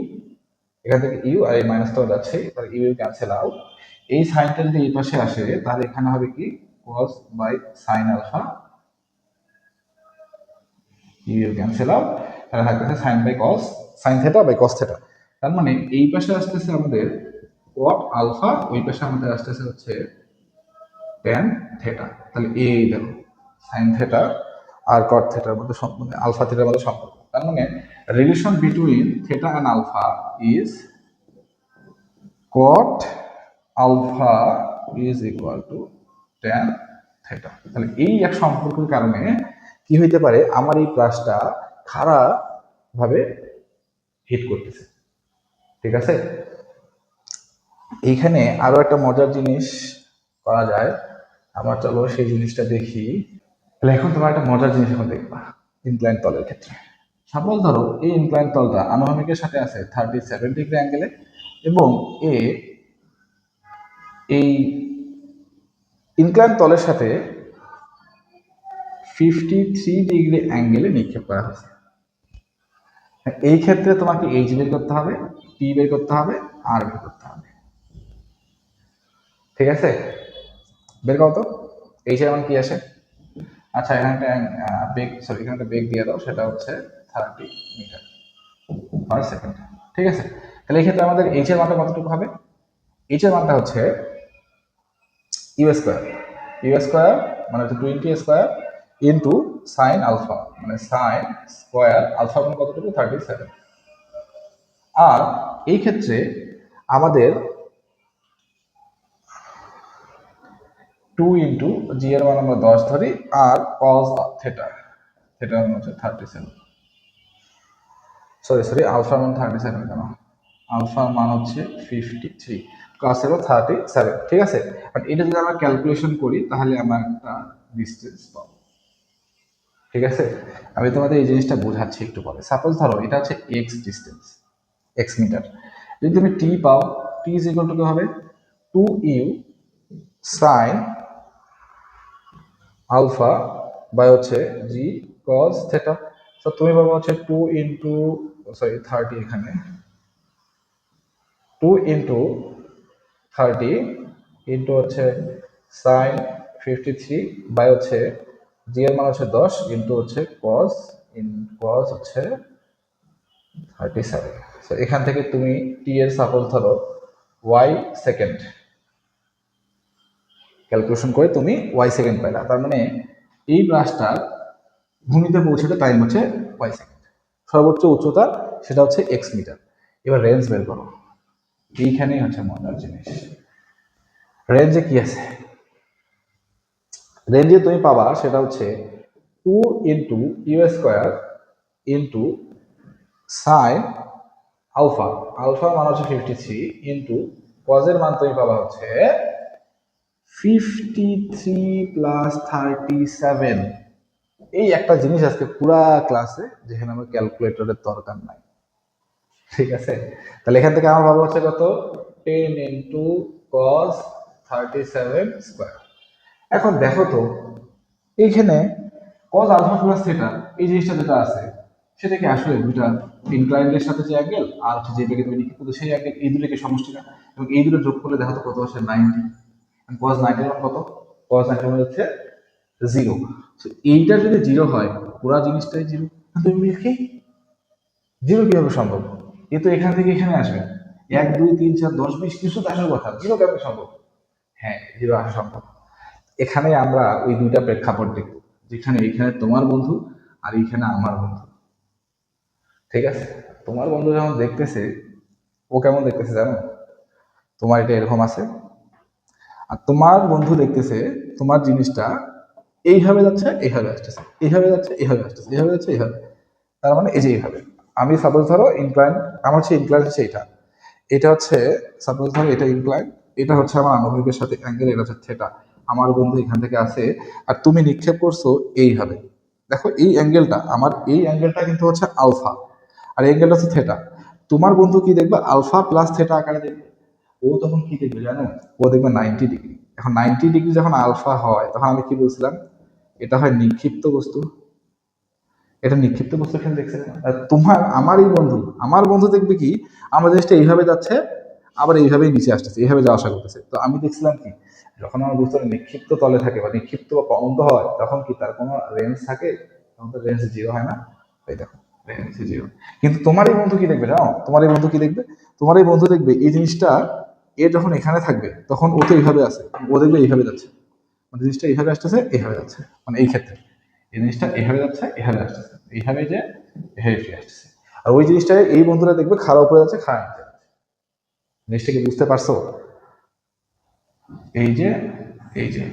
এখান থেকে ইউ আর এই মাইনাস তো যাচ্ছে, এবার ইউ ক্যান্সেল আউট। এই সাইনটা যদি এই পাশে আসে তাহলে এখানে হবে কি cos by sine alpha, u cancel out, তাহলে থাকতেছে sine by cos, sine theta by cos theta. তার মানে এই পাশে আসতেছে আমাদের cot আলফা, ওই পাশে আমাদের আসতেছে হচ্ছে ট্যান থেটা। তাহলে এই দেখো সাইন থেটা আর কট থেটার মধ্যে মানে আলফা থেটার মধ্যে সম্পর্ক। তার মানে relation between theta and alpha is cot alpha is equal to tan theta. তাহলে এই এক সম্পর্কের কারণে কি হইতে পারে, আমার এই প্লাসটা খারাপ ভাবে হিট করতেছে। ঠিক আছে, এইখানে আরো একটা মজার জিনিস করা যায়, আমরা চলো সেই জিনিসটা দেখি। তাহলে এখন তোমার একটা মজার জিনিস এখন দেখবা ইনক্লাইন তলের ক্ষেত্রে। সাপোজ ধরো এই ইনক্লাইন তলটা আনুভূমিকের সাথে আছে 37 ডিগ্রি অ্যাঙ্গেলে, এবং এ এই ইনক্লাইন তলের সাথে 53 ডিগ্রি অ্যাঙ্গেলে নিক্ষেপ করা হয়েছে। এই ক্ষেত্রে তোমাকে এইচ বের করতে হবে, টি বের করতে হবে, আর বের করতে হবে। ঠিক আছে, বের করো তো এইচ এর মান কি আসে। আচ্ছা এখানে একটা বেগ, সরি এখানে একটা বেগ দিয়ে দাও, সেটা হচ্ছে 30 মিটার পার সেকেন্ড। ঠিক আছে, তাহলে এই ক্ষেত্রে আমাদের এইচ এর মানটা কতটুকু হবে, এইচ এর মানটা হচ্ছে ইউ স্কোয়ার, ইউ স্কোয়ার মানে হচ্ছে 20 স্কোয়ার ইন্টু সাইন আলফা, মানে সাইন স্কোয়ার আলফা মানে কতটুকু 37। আর এই ক্ষেত্রে আমাদের 2 ইন্টু জি এর মান আমরা 10 ধরি, আর কজ থেটা, থেটার মান হচ্ছে 37, সরি সরি আলফার মান 37 কেন, আলফার মান হচ্ছে 53, কজ হলো 37। ঠিক আছে, বাট এটা যদি আমরা ক্যালকুলেশন করি তাহলে আমরা একটা ডিস্টেন্স পাবো। ঠিক আছে, আমি তোমাদের এই জিনিসটা বোঝাচ্ছি একটু পরে। সাপোজ ধরো এটা হচ্ছে এক্স ডিস্টেন্স, এক্স মিটার, যদি তুমি টি পাও, টি ইজ ইকুয়াল টু কি হবে 2 ইউ সাইন আলফা বাই হচ্ছে জি কজ থেটা। তো তুমি পাবো হচ্ছে 2 ইন্টু, সরি 30, এখানে 2 ইন্টু 30 ইন্টু হচ্ছে সাইন 53 বাই হচ্ছে জি এর মান হচ্ছে 10 ইন্টু হচ্ছে কজ, কজ হচ্ছে 37। তো এখান থেকে তুমি টি এর সাপোজ ধরো ওয়াই সেকেন্ড, ক্যালকুলেশন করে তুমি ওয়াই সেকেন্ড পাইলা, তার মানে এই ব্রাশটার ভূমিতে পৌঁছাতে টাইম হচ্ছে ওয়াই সেকেন্ড, সর্বোচ্চ উচ্চতা সেটা হচ্ছে এক্স মিটার। এবার রেঞ্জ বের করো, এইখানেই হচ্ছে মজার জিনিস। রেঞ্জে কি আছে, রেঞ্জে তুমি পাবা সেটা হচ্ছে 2 into u square into sine alpha, আলফার মান হচ্ছে 53 ইন্টু কজের মান তুমি পাবা হচ্ছে 53 প্লাস 37। এই একটা জিনিস আজকে পুরা ক্লাসে যেখানে আমার ক্যালকুলেটরের দরকার নাই। ঠিক আছে, তাহলে এখান থেকে আমার ভাবা হচ্ছে কত 10 ইন্টু কস 37 স্কোয়ার। এখন দেখো তো এইখানে কস আলফা প্লাস থিটা এই জিনিসটা যেটা আছে সেটা কি আসলে দুইটা ইনক্লাইন্ডের সাথে যে অ্যাঙ্গেল আর হচ্ছে যে বেগে তুমি নিক্ষেপ করছো সেই অ্যাঙ্গেল, এই দুটোকে সমষ্টি না, এবং এই দুটো যোগ করলে দেখো তো কত আসে 90, কস 90 মান কত, কস 90 মান হচ্ছে 0। এইটা যদি 0 হয় পুরো জিনিসটাই 0, তুমি লিখে 0 কিভাবে সম্ভব, এ তো এখান থেকে এখানে আসবে 1 2 3 4 10 20 কিছু তো আসার কথা, 0 কেমন সম্ভব, হ্যাঁ 0 আসা সম্ভব। এখানে আমরা ওই দুইটা প্রেক্ষাপট দেখব, যেখানে এখানে তোমার বন্ধু আর এইখানে আমার বন্ধু। ঠিক আছে, তোমার বন্ধু যখন দেখতেছে ও কেমন দেখতেছে জানো, তোমার এটা এরকম আছে, আর তোমার বন্ধু দেখতেছে তোমার জিনিসটা এইভাবে যাচ্ছে, এইভাবে আসতেছে, এইভাবে যাচ্ছে, এইভাবে আসতেছে, এইভাবে যাচ্ছে, এইভাবে, তার মানে এই যে এইভাবে। আমি সাপোজ ধরো ইনক্লাইন, আমার হচ্ছে ইনক্লাইন হচ্ছে এইটা, এটা হচ্ছে সাপোজ ধর এটা ইনক্লাইন, এটা হচ্ছে আমার আনুভূমিকের সাথে অ্যাঙ্গেল, এটা হচ্ছে থিটা। আমার বন্ধু এখান থেকে আসে আর তুমি নিক্ষেপ করছো এইভাবে, দেখো এই অ্যাঙ্গেলটা, আমার এই অ্যাঙ্গেলটা কিন্তু হচ্ছে আলফা আর এই অ্যাঙ্গেলটা হচ্ছে থিটা। তোমার বন্ধু কি দেখবে, আলফা প্লাস থিটা আকারে দেখবে। ও তখন কি দেখবে জানো, ও দেখবে 90 ডিগ্রি। এখন 90 ডিগ্রি যখন আলফা হয় তখন আমি কি বলছিলাম, এটা হয় নিক্ষিপ্ত বস্তু। এটা নিক্ষিপ্ত বস্তু এখানে দেখছে না? আর তোমার আমার এই বন্ধু, আমার বন্ধু দেখবে কি, আমার জিনিসটা এইভাবে যাচ্ছে আবার এইভাবেই নিচে আসতেছে, এইভাবে যাওয়া আসা করতেছে। তো আমি দেখছিলাম কি, যখন আমার বস্তুটা নিক্ষিপ্ত তলে থাকে বা নিক্ষিপ্ত বা পবন্ত হয় তখন কি তার কোনো রেঞ্জ থাকে? তখন তো রেঞ্জ জিরো হয় না। এই দেখো রেঞ্জ জিরো। কিন্তু তোমার এই বন্ধু কি দেখবে জানো, তোমার এই বন্ধু কি দেখবে, তোমার এই বন্ধু দেখবে এই জিনিসটা, এ যখন এখানে থাকবে তখন ও তো এইভাবে আছে, ও দেখবে এইভাবে যাচ্ছে, মানে জিনিসটা এইভাবে আসতেছে এইভাবে যাচ্ছে, মানে এই ক্ষেত্রে এই জিনিসটা এভাবে যাচ্ছে এভাবে আসতেছে, এইভাবে যে এভাবে ফিরে আসতেছে। আর ওই জিনিসটা এই বন্ধুরা দেখবে খারাপ উপরে যাচ্ছে, খারাপ নিচে যাচ্ছে। জিনিসটা কি বুঝতে পারছো? এই যে এই যে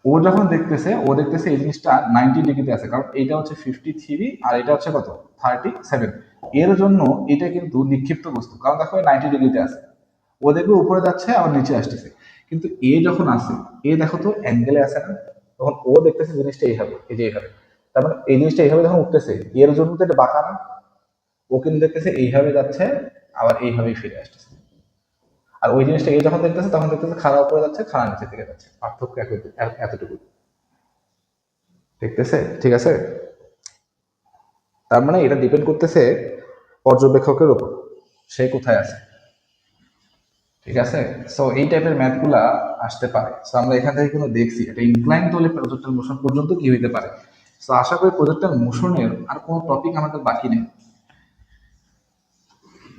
ও যখন দেখতেছে, ও দেখতেছে এই জিনিসটা 90 ডিগ্রিতে আছে, কারণ এইটা হচ্ছে 53 আর এটা হচ্ছে কত 37। এর জন্য এটা কিন্তু নিক্ষিপ্ত বস্তু, কারণ দেখো 90 ডিগ্রিতে আছে। ও দেখবে উপরে যাচ্ছে আবার নিচে আসতেছে। কিন্তু এ যখন আসে, এ দেখো তো অ্যাঙ্গেলে আসে না, তখন ও দেখতেছে জিনিসটা এইভাবে, এই যে এইভাবে। তার মানে এই জিনিসটা এইভাবে যখন উঠতেছে, এর জন্য তো এটা বাঁকা না, ও কিন্তু দেখতেছে এইভাবে যাচ্ছে আবার এইভাবেই ফিরে আসতেছে। আর ওই জিনিসটা এ যখন দেখতেছে তখন দেখতেছে খাড়া উপরে যাচ্ছে, খাড়া নিচের দিকে যাচ্ছে, পার্থক্য এতটুকু দেখতেছে। ঠিক আছে, তার মানে এটা ডিপেন্ড করতেছে পর্যবেক্ষকের উপর, সে কোথায় আছে। ঠিক আছে, সো এই টাইপের ম্যাথগুলা আসতে পারে। সো আমরা এখান থেকে কিন্তু দেখছি এটা ইনক্লাইন তলে প্রজেক্টাইল মোশন পর্যন্ত কি হইতে পারে। সো আশা করি প্রজেক্টাইল মোশনের আর কোনো টপিক আমাদের বাকি নেই।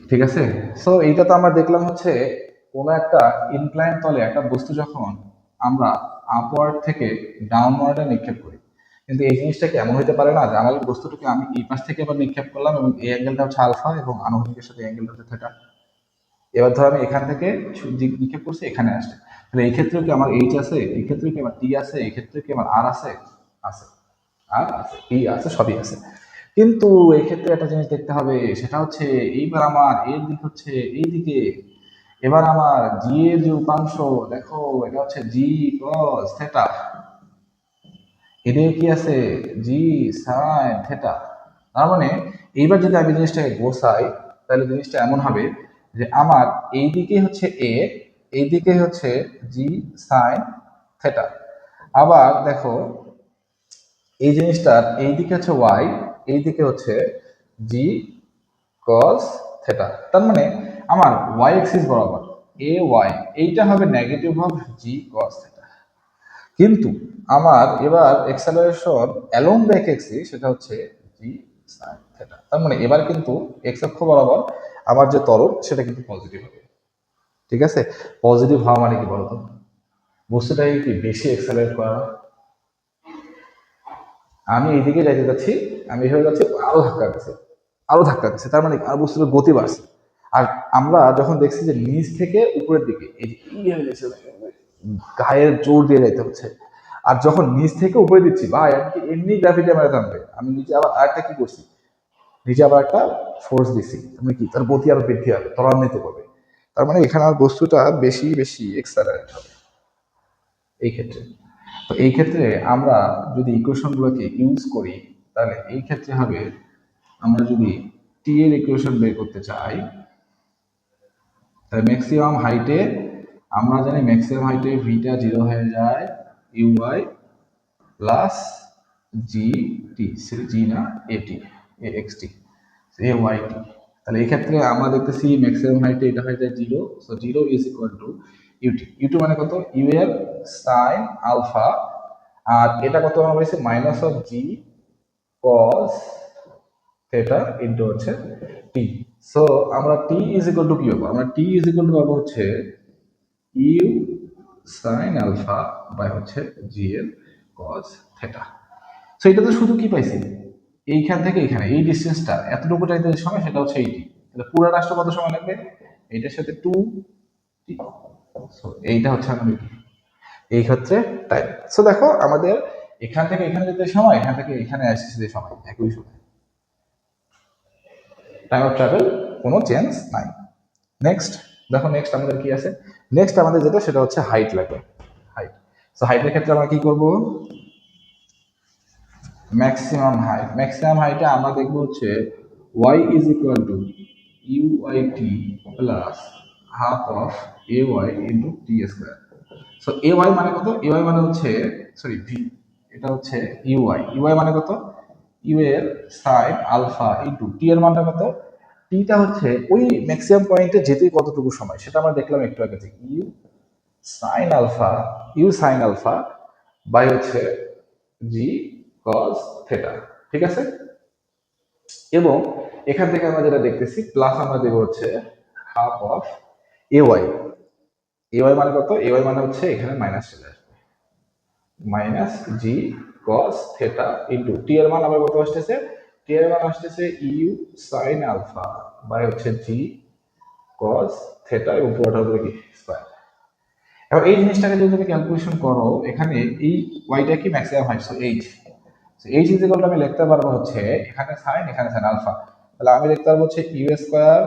ঠিক আছে, সো এইটা তো আমরা দেখলাম হচ্ছে কোনো একটা ইনক্লাইন তলে একটা বস্তু যখন আমরা আপওয়ার্ড থেকে ডাউনওয়ার্ডে নিক্ষেপ করি, কিন্তু এই জিনিসটা কি এমন হতে পারে না যে আমার এই বস্তুটাকে আমি এই পাশ থেকে আবার নিক্ষেপ করলাম এবং এই অ্যাঙ্গেলটা হচ্ছে আলফা এবং আনুভূমিকের সাথে অ্যাঙ্গেলটা হচ্ছে থিটা। এবার ধর আমি এখান থেকে নিক্ষেপ করছি এখানে আসছে, তাহলে এই ক্ষেত্রে কি আমার এইচ আছে, এই ক্ষেত্রে কি আমার টি আছে, এই ক্ষেত্রে কি আমার আর আছে, আছে আর আছে ই আছে, সবই আছে। কিন্তু এই ক্ষেত্রে একটা জিনিস দেখতে হবে, সেটা হচ্ছে এইবার আমার এর দিক হচ্ছে এই দিকে। এবার আমার জি এর যে উপাংশ, দেখো এটা হচ্ছে জি কস থেটা, এদিকে কি আছে জি সাইন থেটা। তার মানে এইবার যদি আমি জিনিসটাকে গোছাই, তাহলে জিনিসটা এমন হবে যে আমার এইদিকে হচ্ছে এ, এইদিকে হচ্ছে জি সাইন থেটা। আবার দেখো এই জিনিসটার এইদিকে হচ্ছে ওয়াই, এইদিকে হচ্ছে জি কস থেটা। তার মানে আমার ওয়াই এক্সিস বরাবর এ ওয়াই এইটা হবে negative of g cos theta. কিন্তু আমার এবার এক্সেলারেশন অ্যালং দ্য এক্সিস সেটা হচ্ছে জি সাইন থেটা। তার মানে এবার কিন্তু এক্স অক্ষ বরাবর আমার যে ত্বরণ সেটা কিন্তু পজিটিভ হবে। ঠিক আছে, পজিটিভ হওয়া মানে কি বলতো, বস্তুটাকে কি বেশি এক্সেলারেট করা। আমি এইদিকে যাইতে যাচ্ছি, আমি এভাবে যাচ্ছি, আরো ধাক্কা দিচ্ছে, আরো ধাক্কা দিচ্ছে, তার মানে আর বস্তুর গতি বাড়ছে। আর আমরা যখন দেখছি যে নিচ থেকে উপরের দিকে এই যে গায়ের জোর দিয়ে যাইতে হচ্ছে, আর যখন নিচ থেকে উপরে দিচ্ছি ভাই আমি কি এমনি গ্রাভিটি আমার থামবে, আমি নিচে আবার আরেকটা কি করছি, নিচে আবার একটা ফোর্স দিচ্ছি, আমি কি তার গতি আরো বৃদ্ধি হবে, ত্বরান্বিত করবে। তার মানে এখানে আর বস্তুটা বেশি বেশি এক্সেলারেট হবে এই ক্ষেত্রে। তো এই ক্ষেত্রে আমরা যদি ইকুয়েশনগুলোকে ইউজ করি, তাহলে এই ক্ষেত্রে হবে, আমরা যদি টি এর ইকুয়েশন বের করতে চাই, তাহলে ম্যাক্সিমাম হাইটে আমরা জানি ম্যাক্সিমাম হাইটে ভিটা জিরো হয়ে যায় ইউআই প্লাস জি টি, জি না এটি, এ x T, A Y T. তাহলে এই ক্ষেত্রে আমরা দেখতেছি ম্যাক্সিমাম হাইটে এটা হয়ে যায় zero, so zero is equal to u t. U t মানে কত, ইউ এর সাইন আলফা, আর এটা কত আমরা পাইছি minus of g cos theta into হচ্ছে টি। সো আমরা টি ইজ ইকুয়াল টু কি পাবো, আমরা টি ইজ ইকুয়াল টু পাবো হচ্ছে ইউ সাইন আলফা বাই হচ্ছে জি এর কস থেটা। সো এটা তো শুধু কি পাইছি, এইখান থেকে এখানে এই ডিস্টেন্সটা এতটুকু যাইতে সময় সেটা হচ্ছে এইটি, তাহলে পুরো রাষ্ট্র কত সময় লাগবে, এইটার সাথে টু টি। সো এইটা হচ্ছে আমাদের এই ক্ষেত্রে টাইম। সো দেখো আমাদের এখান থেকে এখানে যেতে সময়, এখান থেকে এখানে আসতে সময় একই সময়, টাইম অফ ট্রাভেল কোনো চেঞ্জ নাই। নেক্সট দেখো নেক্সট আমাদের কি আছে, নেক্সট আমাদের যেটা সেটা হচ্ছে হাইট লাগবে, হাইট। সো হাইটের ক্ষেত্রে আমরা কি করব, ম্যাক্সিমাম হাইট, ম্যাক্সিমাম হাইটে আমরা দেখব হচ্ছে y is equal two UYT plus half of AY into t square. So AY মানে কত, AY মানে হচ্ছে সরি ভি, এটা হচ্ছে ইউআই, ইউআই মানে কত, ইউ এর সাইন আলফা ইন্টু টি এর মানটা কত, টিটা হচ্ছে ওই ম্যাক্সিমাম পয়েন্টে যেতে কতটুকু সময় সেটা আমরা দেখলাম একটু আগে থেকে, sine alpha, u sine alpha by হচ্ছে জি কস থেটা, ঠিক আছে। এবং এখান থেকে আমরা যেটা দেখতেছি প্লাস আমরা দেবো হচ্ছে হাফ অফ এওয়াই, এওয়াই মানে কত, এওয়াই মানে হচ্ছে এখানে মাইনাস চলে আসবে, মাইনাস জি কস থেটা ইন্টু টি এর মান আবার কত আসতেছে, টি এর মান আসতেছে ইউ সাইন আলফা বাই হচ্ছে জি কস থেটা এবং পুরোটা হবে কি স্কয়ার। এখন এই জিনিসটাকে যদি তুমি ক্যালকুলেশন করো, এখানে এই ওয়াইটা কি maximum height, so H, H is equal two আমি লিখতে পারবো হচ্ছে এখানে সাইন আলফা, তাহলে আমি লিখতে পারবো হচ্ছে u square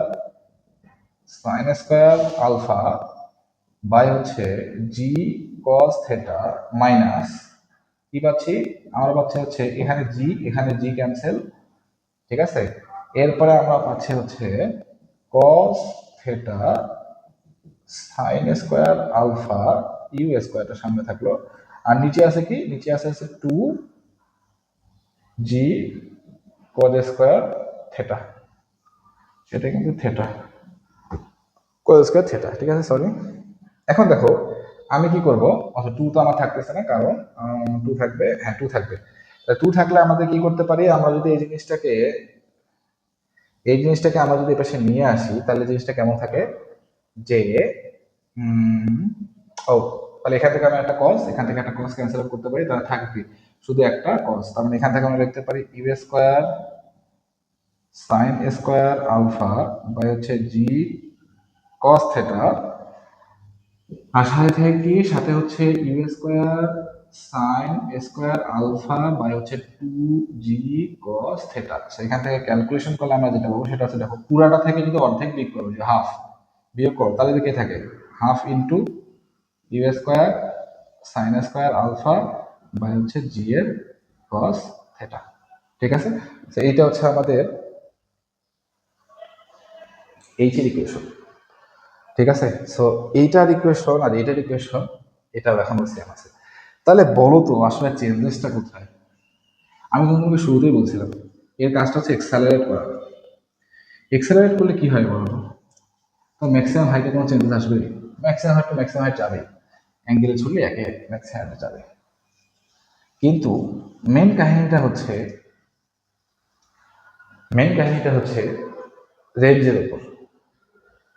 sine square alpha by হচ্ছে জি কস থেটা মাইনাস কি পাচ্ছি, আমরা পাচ্ছি হচ্ছে এখানে জি ক্যান্সেল, ঠিক আছে। এরপরে আমরা পাচ্ছি হচ্ছে cos theta sine square alpha u স্কোয়ারটা সামনে থাকলো, আর নিচে আছে কি, নিচে আছে হচ্ছে two g cos square theta, এটা কিন্তু থেটা কজ স্কোয়ার থেটা, ঠিক আছে সরি। এখন দেখো আমি কি করব, অর্থাৎ টু তো আমার থাকতেছে না কারণ টু থাকবে, হ্যাঁ টু থাকবে, টু থাকলে আমাদের কি করতে পারি, আমরা যদি এই জিনিসটাকে আমরা যদি এপাশে নিয়ে আসি তাহলে জিনিসটা কেমন থাকে যে ও, তাহলে এখান থেকে আমি একটা কস, এখান থেকে একটা কস ক্যান্সেল করতে পারি, তাহলে থাকবে শুধু একটা কস, তার মানে এখান থেকে আমরা লিখতে পারি u square sine square alpha by হচ্ছে জি কস থেটা, আর সাথে থেকে কি, সাথে হচ্ছে u square sine square alpha by হচ্ছে টু জি কস থেটা। সেখান থেকে ক্যালকুলেশন করলে আমরা যেটা পাবো সেটা হচ্ছে, দেখো পুরাটা থেকে যদি অর্ধেক বিয়োগ করো, যে হাফ বিয়োগ করো, তাহলে কি থাকে half into u square sine square alpha by হচ্ছে জি এর কস থেটা, ঠিক আছে। তো এইটা হচ্ছে আমাদের এইচ এর ইকুয়েশন, ঠিক আছে। সো এইটার ইকুয়েশন আর এইটার ইকুয়েশন এটাও এখন সেম আছে। তাহলে বলো তো আসলে চেঞ্জেসটা কোথায়, আমি তোমাকে শুরুতেই বলছিলাম এর কাজটা হচ্ছে এক্সেলারেট করা, এক্সেলারেট করলে কি হয় বলো তো, ম্যাক্সিমাম হাইটে কোনো চেঞ্জেস আসবে, ম্যাক্সিমাম হাইট যাবে, অ্যাঙ্গেলে ছড়লে একে ম্যাক্সিমাম হাইটে যাবে, কিন্তু মেন কাহিনীটা হচ্ছে রেঞ্জের উপর।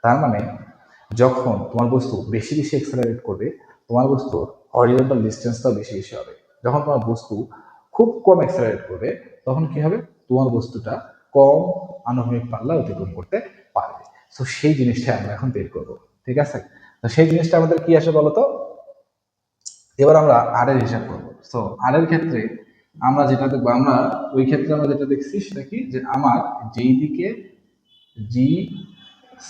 তার মানে যখন তোমার বস্তু বেশি বেশি এক্সেলারেট করবে, তোমার বস্তুর হরিজন্টাল ডিস্টেন্সটাও বেশি বেশি হবে। যখন তোমার বস্তু খুব কম এক্সেলারেট করবে তখন কি হবে, তোমার বস্তুটা কম আনুভূমিক পাল্লা অতিক্রম করতে পারবে। তো সেই জিনিসটা আমরা এখন বের করবো, ঠিক আছে। তো সেই জিনিসটা আমাদের কি আসে বলতো, এবার আমরা আর এর হিসাব করবো। তো আর এর ক্ষেত্রে আমরা যেটা দেখবো, আমরা ওই ক্ষেত্রে আমরা যেটা দেখছি সেটা কি, যে আমার যেই দিকে জি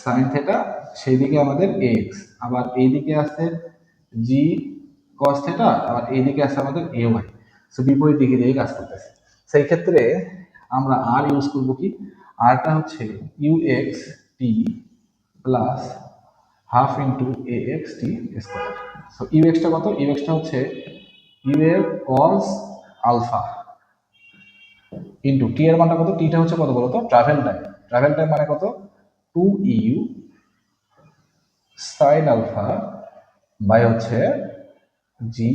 সাইন থেটা সেই দিকে আমাদের এক্স, আবার এইদিকে আছে জি কস থেটা, আবার এইদিকে আছে আমাদের এ ওয়াই, সো বিপরীত দিকে দিয়ে কাজ করতেছে। সেই ক্ষেত্রে আমরা আর ইউজ করবো কি, আরটা হচ্ছে u x t plus half into a x t square. So u এক্সটা কত, ইউ এক্সটা হচ্ছে ইউ এর কস আলফা ইন্টু টি এর মানটা কত, টিটা হচ্ছে কত বলতো, ট্রাভেল টাইম মানে কত, two u sine alpha by হচ্ছে জি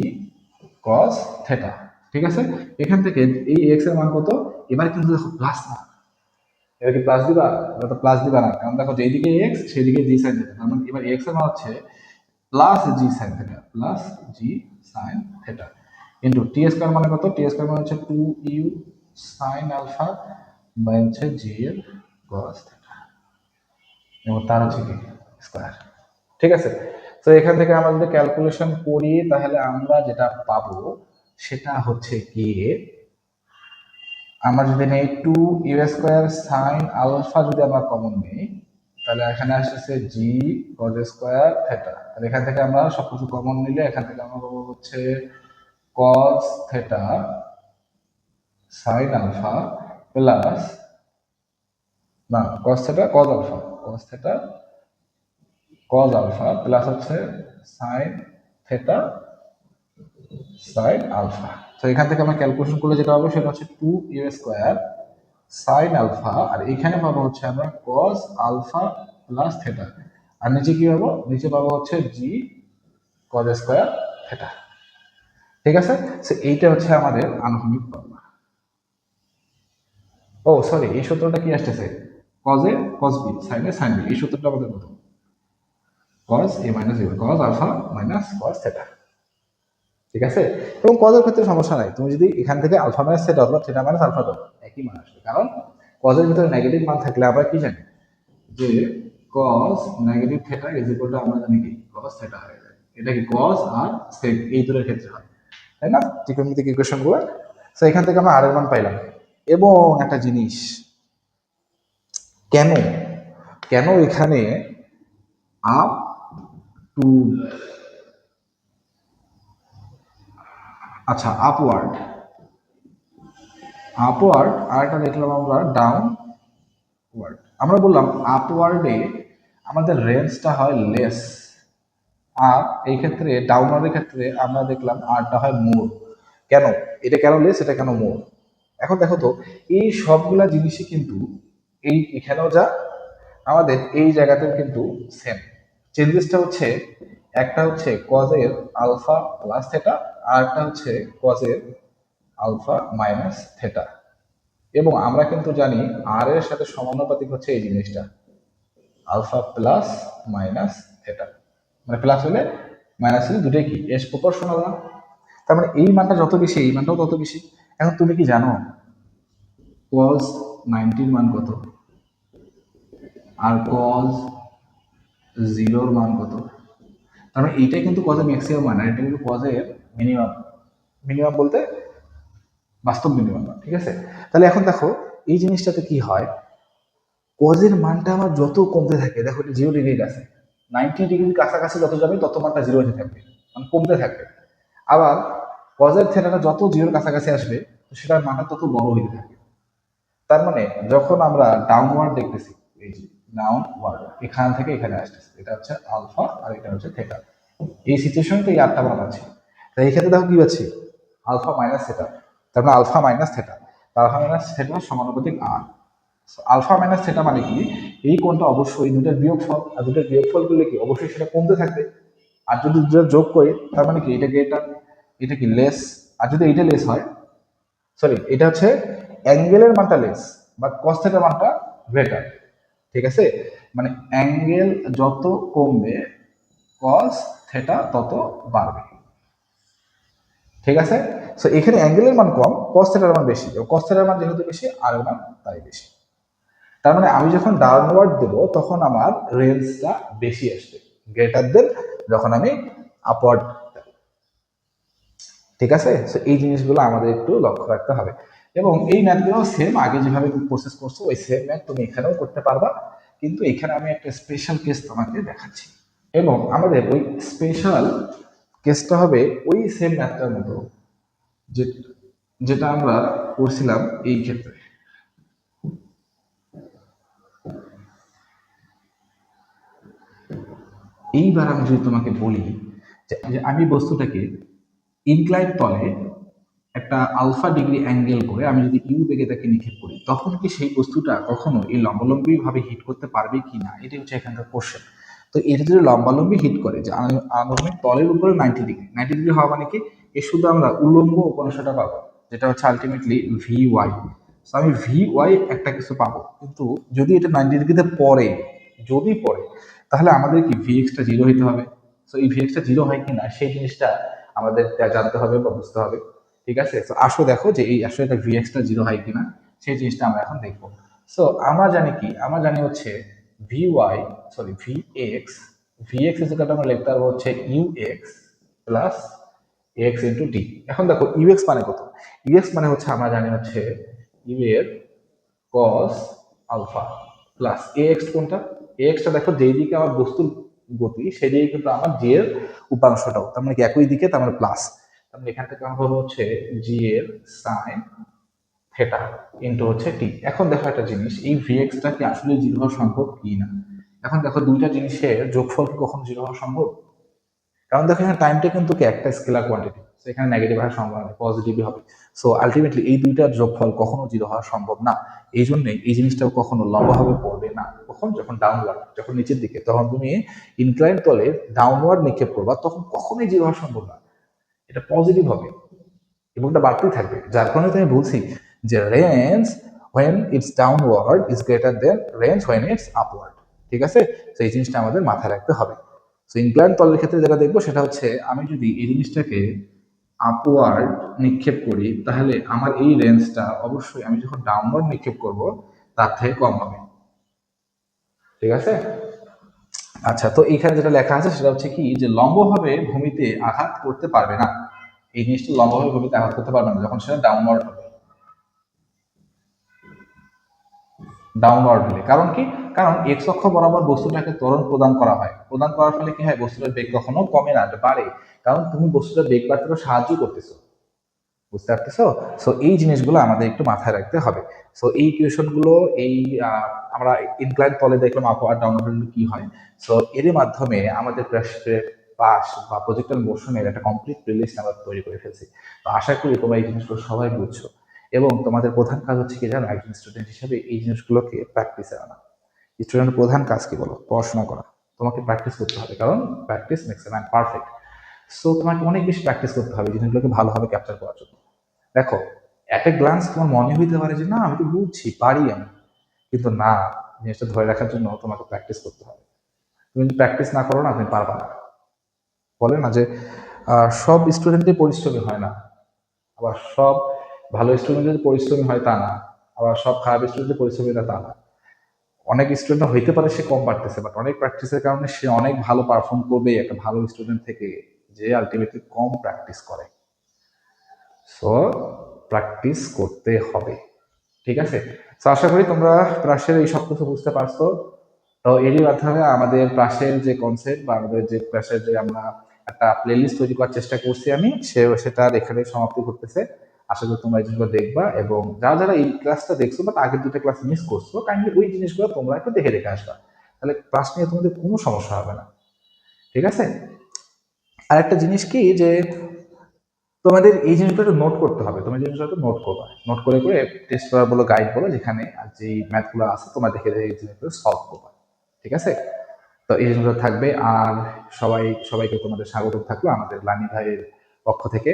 কস থেটা, ঠিক আছে। এখান থেকে এই এক্স এর মান কত, এবার কিন্তু দেখো প্লাস না, এবার কি প্লাস দিবা, এবার তো প্লাস দিবা না, কারণ দেখো যেদিকে এক্স সেদিকে জি সাইন থেটা, তার মানে এবার এক্স এর মান হচ্ছে plus g sine theta, plus g sine theta into t square মানে কত, টি স্কোয়ার মানে হচ্ছে two u sine alpha by হচ্ছে জি এর কস থেটা এবং তার হচ্ছে কি স্কোয়ার, ঠিক আছে। তো এখান থেকে আমরা যদি ক্যালকুলেশন করি তাহলে আমরা যেটা পাবো সেটা হচ্ছে গিয়ে, আমরা যদি নেই two u square sine alpha যদি আমরা কমন নেই, তাহলে এখানে আসতেছে জি কজ স্কোয়ার থেটা। তাহলে এখান থেকে আমরা সবকিছু কমন নিলে এখান থেকে আমরা পাবো হচ্ছে cos theta sine alpha plus, না cos theta cos alpha, cos theta cos alpha plus হচ্ছে সাইন থেটা সাইন আলফা। তো এখান থেকে আমরা ক্যালকুলেশন করলে যেটা হবে সেটা হচ্ছে 2 ইউ স্কোয়ার সাইন আলফা, আর এখানে পাবো হচ্ছে আমরা কজ আলফা প্লাস থেটা, আর নিচে কি পাবো, নিচে পাবো হচ্ছে জি কজ স্কোয়ার থেটা। ঠিক আছে, সো এইটা হচ্ছে আমাদের আনুভূমিক ফর্মুলা। ও সরি, এই সূত্রটা কি আসতেছে, কজে কজ বি সাইনে সাইন বি, এই সূত্রটা আমাদের কত, cos A minus B cos alpha minus cos theta. ঠিক আছে, এবং কজের ক্ষেত্রে সমস্যা নাই, তুমি যদি এখান থেকে আলফা মাইনাস থেটা অথবা থেটা মাইনাস আলফা দাও একই মান আসবে, কারণ কজের ভিতরে নেগেটিভ মান থাকলে আমরা কি জানি যে cos negative theta is equal to, আমরা জানি কি কজ থেটা হয়ে যায়, এটা কি কজ আর সেক এই দুটোর ক্ষেত্রে হয়, তাই না, ত্রিকোণমিতিক ইকুয়েশন গুলো। তো এখান থেকে আমরা আর এর মান পাইলাম। এবং একটা জিনিস, কেন কেন এখানে আপ টু, আচ্ছা আপওয়ার্ড, আপওয়ার্ড আর একটা দেখলাম আমরা ডাউন ওয়ার্ড। আমরা বললাম আপওয়ার্ডে আমাদের রেঞ্জটা হয় লেস, আর এই ক্ষেত্রে ডাউনওয়ার্ডের ক্ষেত্রে আমরা দেখলাম আরটা হয় মোর। কেন এটা কেন লেস, এটা কেন মোর? এখন দেখো তো, এই সবগুলা জিনিসই কিন্তু এই এখানেও যা আমাদের এই জায়গাতেও কিন্তু সেম, চেঞ্জেসটা হচ্ছে একটা হচ্ছে কজের আলফা প্লাস থেটা, আর একটা হচ্ছে কজের আলফা মাইনাস থেটা। এবং আমরা কিন্তু জানি আর এর সাথে সমানুপাতিক হচ্ছে এই জিনিসটা আলফা প্লাস মাইনাস থেটা, মানে প্লাস হলে মাইনাস হলে দুটোই কি এস প্রপোর্শনাল না, তার মানে এই মানটা যত বেশি এই মানটাও তত বেশি। এখন তুমি কি জানো কজ 90 মান কত আর কজ 0 মান কত? তার মানে এইটাই কিন্তু কজের ম্যাক্সিমাম মান, আর এটা কিন্তু কজের মিনিমাম, মিনিমাম বলতে বাস্তব মিনিমাম মান। ঠিক আছে, তাহলে এখন দেখো এই জিনিসটাতে কি হয়, কজের মানটা আমার যত কমতে থাকে, দেখো এটা 0 ডিগ্রির আছে, 90 ডিগ্রির কাছাকাছি যত যাবে তত মানটা 0 হতে থাকবে, মানে কমতে থাকবে। আবার কজের থেটাটা যত 0-র কাছাকাছি আসবে সেটার মানটা তত বড় হইতে থাকবে। তার মানে যখন আমরা ডাউনওয়ার্ড দেখতেছি, এই যে ডাউনওয়ার্ড এখান থেকে এখানে আসতেছে, এটা হচ্ছে আলফা আর এটা হচ্ছে থেটা, এই সিচুয়েশনে তো এই আটটা আমরা পাচ্ছি। তাই এই ক্ষেত্রে দেখো কি পাচ্ছি, আলফা মাইনাস থেটা, তার মানে alpha minus theta, alpha minus theta সমানুপাতিক আর। আলফা মাইনাস থেটা মানে কি, এই কোণটা অবশ্যই দুটার বিয়োগফল, আর দুটার বিয়োগফল করলে কি অবশ্যই সেটা কমতে থাকবে, আর যদি দুটো যোগ করি তার মানে কি এটা গ্রেটার, এটা কি লেস, আর যদি এইটা লেস হয়, সরি এটা হচ্ছে অ্যাঙ্গেলের মানটা লেস, বাট কস থেটার মানটা গ্রেটার। ঠিক আছে, মানে অ্যাঙ্গেল যত কমবে কস থেটা তত বাড়বে। ঠিক আছে, সো এখানে অ্যাঙ্গেলের মান কম, কস থেটার মান বেশি, এবং কস থেটার মান যেহেতু বেশি আর এর মান তাই বেশি। তার মানে আমি যখন ডাউনওয়ার্ড দেব তখন আমার রেঞ্জটা বেশি আসবে, গ্রেটার দেন যখন আমি আপওয়ার্ড। ঠিক আছে, সো এই জিনিসগুলো আমাদের একটু লক্ষ্য রাখতে হবে, এবং এই ম্যাথগুলো সেম আগে যেভাবে প্রসেস করছো ওই সেম ম্যাথ তুমি এখানেও করতে পারবা, কিন্তু এখানে আমি একটা স্পেশাল কেস তোমাকে দেখাচ্ছি, এবং আমাদের ওই স্পেশাল কেসটা হবে ওই সেম ম্যাথটার মতো যে যেটা আমরা করছিলাম এই ক্ষেত্রে। এইবার আমি যদি তোমাকে বলি যে আমি বস্তুটাকে ইনক্লাইন তলে একটা আলফা ডিগ্রি অ্যাঙ্গেল করে আমি যদি ইউ বেগে তাকে নিক্ষেপ করি, তখন কি সেই বস্তুটা কখনো এই লম্বালম্বী ভাবে হিট করতে পারবে কি না, এটাই হচ্ছে এখানকার কোশ্চেন। তো এটা যদি লম্বালম্বী হিট করে, যে আনুভূমিক তলের উপরে 90 ডিগ্রি, 90 ডিগ্রি হওয়া মানে কি, এর শুধু আমরা উল্লম্ব উপংশটা পাবো, যেটা হচ্ছে আলটিমেটলি ভি ওয়াই। সো আমি ভি ওয়াই একটা কিছু পাবো, কিন্তু যদি এটা 90 ডিগ্রিতে পড়ে, যদি পড়ে, তাহলে আমাদের কি ভি এক্সটা 0 হইতে হবে। সো এই ভি এক্সটা 0 হয় কিনা সেই জিনিসটা আমাদের জানতে হবে বা বুঝতে হবে। ঠিক আছে, তো আসো দেখো যে এই আসলে এটা ভি এক্সটা 0 হয় কিনা সেই জিনিসটা আমরা এখন দেখবো। সো আমরা জানি কি, আমরা জানি হচ্ছে v y, sorry v x, v x ইজিকাল আমরা লিখতে পারবো হচ্ছে u x plus x into t. এখন দেখো ইউএক্স মানে কত, ইউএক্স মানে হচ্ছে আমরা জানি হচ্ছে ইউ এর কস আলফা প্লাস এ এক্স কোনটা, এক্সটা দেখো যেই দিকে আমার বস্তুর গতি সেই দিকে কিন্তু আমার জি এর উপাংশটাও, তার মানে কি একই দিকে, তার মানে প্লাস। তার মানে এখান থেকে আমার হবে হচ্ছে জি এর সাইন থেটা ইন্টু হচ্ছে টি। এখন দেখো একটা জিনিস, এই ভিএক্সটা কি আসলে জিরো হওয়া সম্ভব কি না? এখন দেখো দুইটা জিনিসের যোগফল কি কখনো জিরো হওয়া সম্ভব? কারণ দেখো এখানে টাইমটা কিন্তু কি একটা স্কেলার কোয়ান্টিটি, এখানে নেগেটিভ হওয়ার সম্ভাবনা নেই, পজিটিভই হবে। সো আলটিমেটলি এই দুইটার যোগফল কখনো জিরো হওয়া সম্ভব না। এই জন্যই এই জিনিসটাও কখনো লম্বাভাবে পড়বে না। কখন? যখন ডাউনওয়ার্ড, যখন নিচের দিকে, তখন তুমি ইনক্লাইন তলে ডাউনওয়ার্ড নিক্ষেপ করবা, তখন কখনোই জিরো হওয়া সম্ভব না, এটা পজিটিভ হবে এবং এটা বাড়তেই থাকবে। যার কারণে আমি বলছি যে range when it's downward is greater than range when it's upward। ঠিক আছে, তো এই জিনিসটা আমাদের মাথায় রাখতে হবে। তো ইনক্লাইন তলের ক্ষেত্রে যেটা দেখবো সেটা হচ্ছে, আমি যদি এই জিনিসটাকে আপওয়ার্ড নিক্ষেপ করি তাহলে আমার এই রেঞ্জটা অবশ্যই আমি যখন ডাউনওয়ার্ড নিক্ষেপ করব তার থেকে কম হবে। ঠিক আছে, আচ্ছা, তো এইখানে যেটা লেখা আছে সেটা হচ্ছে কি, যে লম্বভাবে ভূমিতে আঘাত করতে পারবে না, এই জিনিসটা লম্বভাবে ভূমিতে আঘাত করতে পারবে না যখন সেটা ডাউনওয়ার্ড হবে। ডাউনওয়ার্ড হলে কারণ কি? কারণ এক্স অক্ষ বরাবর বস্তুটাকে ত্বরণ প্রদান করা হয়, প্রদান করার ফলে কি হয়, বস্তুটার বেগ কখনো কমে না, বাড়ে। কারণ তুমি বস্তুটার বেগ বাড়তে সাহায্য করতেছো, বুঝতে পারতেছো? সো এই জিনিসগুলো আমাদের একটু মাথায় রাখতে হবে। সো এই ইকুয়েশনগুলো, এই আমরা ইনক্লাইন তলে দেখলাম আপওয়ার্ড ডাউনওয়ার্ড কি হয়। সো এর মাধ্যমে আমাদের পাস বা প্রজেক্টর মোশনের একটা কমপ্লিট প্লেলিস্ট আমরা তৈরি করে ফেলছি। তো আশা করি তোমরা এই জিনিসগুলো সবাই বুঝছো, এবং তোমাদের প্রধান কাজ হচ্ছে কি জানো, একজন স্টুডেন্ট হিসেবে এই জিনিসগুলোকে প্র্যাকটিসে আনা। স্টুডেন্টের প্রধান কাজ কি বলো? পড়াশোনা করা। তোমাকে প্র্যাকটিস করতে হবে, কারণ practice makes a man perfect. So তোমাকে অনেক বেশি প্র্যাকটিস করতে হবে জিনিসগুলোকে ভালোভাবে ক্যাপচার করার জন্য। দেখো, এট এ গ্লান্স তোমার মনে হইতে পারে যে না আমি তো বুঝছি, পারি আমি, কিন্তু না, জিনিসটা ধরে রাখার জন্য তোমাকে প্র্যাকটিস করতে হবে। তুমি যদি প্র্যাকটিস না করো না, তুমি পারবা না। বলে না যে সব স্টুডেন্টই পরিশ্রমী হয় না, আবার সব ভালো স্টুডেন্ট যদি পরিশ্রমী হয় তা না, আবার সব খারাপ স্টুডেন্ট পরিশ্রমী না তা না। অনেক স্টুডেন্ট হইতে পারে সে কম পারতেছে, বাট অনেক প্র্যাকটিসের কারণে সে অনেক ভালো পারফর্ম করবে একটা ভালো স্টুডেন্ট থেকে, যে আলটিমেটলি কম প্র্যাকটিস করে। সো প্র্যাকটিস করতে হবে। ঠিক আছে, তো আশা করি তোমরা প্রাসের এই সব কিছু বুঝতে পারছো। তো এরই মাধ্যমে আমাদের প্রাসের যে কনসেপ্ট বা আমাদের যে প্রাসের যে আমরা একটা প্লেলিস্ট তৈরি করার চেষ্টা করছি আমি, সেটার এখানে সমাপ্তি করতেছে। আশা করি তোমরা এই জিনিসগুলো দেখবা, এবং যারা যারা এই ক্লাসটা দেখছো বাট আগের দুটো ক্লাস মিস করছো, কাইন্ডলি ওই জিনিসগুলো তোমরা একটু দেখে দেখে আসবা, তাহলে ক্লাস নিয়ে তোমাদের কোনো সমস্যা হবে না। ঠিক আছে, আর একটা জিনিস কি, যে তোমাদের এই জিনিসগুলো একটু নোট করতে হবে, তুমি জিনিসগুলো একটু নোট করবা, নোট করে করে টেস্ট করার বলো, গাইড বলো, যেখানে আর যে ম্যাথগুলো আছে তোমরা দেখে দেখে এই জিনিসগুলো সলভ করবা। ঠিক আছে, তো এই জিনিসগুলো থাকবে। আর সবাইকে তোমাদের স্বাগত থাকলো আমাদের লানি ভাইয়ের পক্ষ থেকে।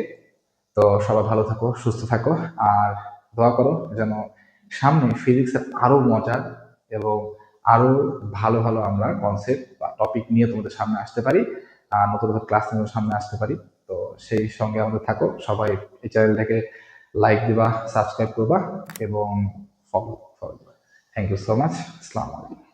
তো সবাই ভালো থাকো, সুস্থ থাকো, আর দোয়া করো যেন সামনে ফিজিক্সের আরো মজার এবং আরো ভালো ভালো আমরা কনসেপ্ট বা টপিক নিয়ে তোমাদের সামনে আসতে পারি, আর নতুন নতুন ক্লাস নিয়ে সামনে আসতে পারি। তো সেই সঙ্গে আমাদের থাকো, সবাই এই চ্যানেলটাকে লাইক দিবা, সাবস্ক্রাইব করবা এবং ফলো দিবা। Thank you so much. আসসালামু আলাইকুম।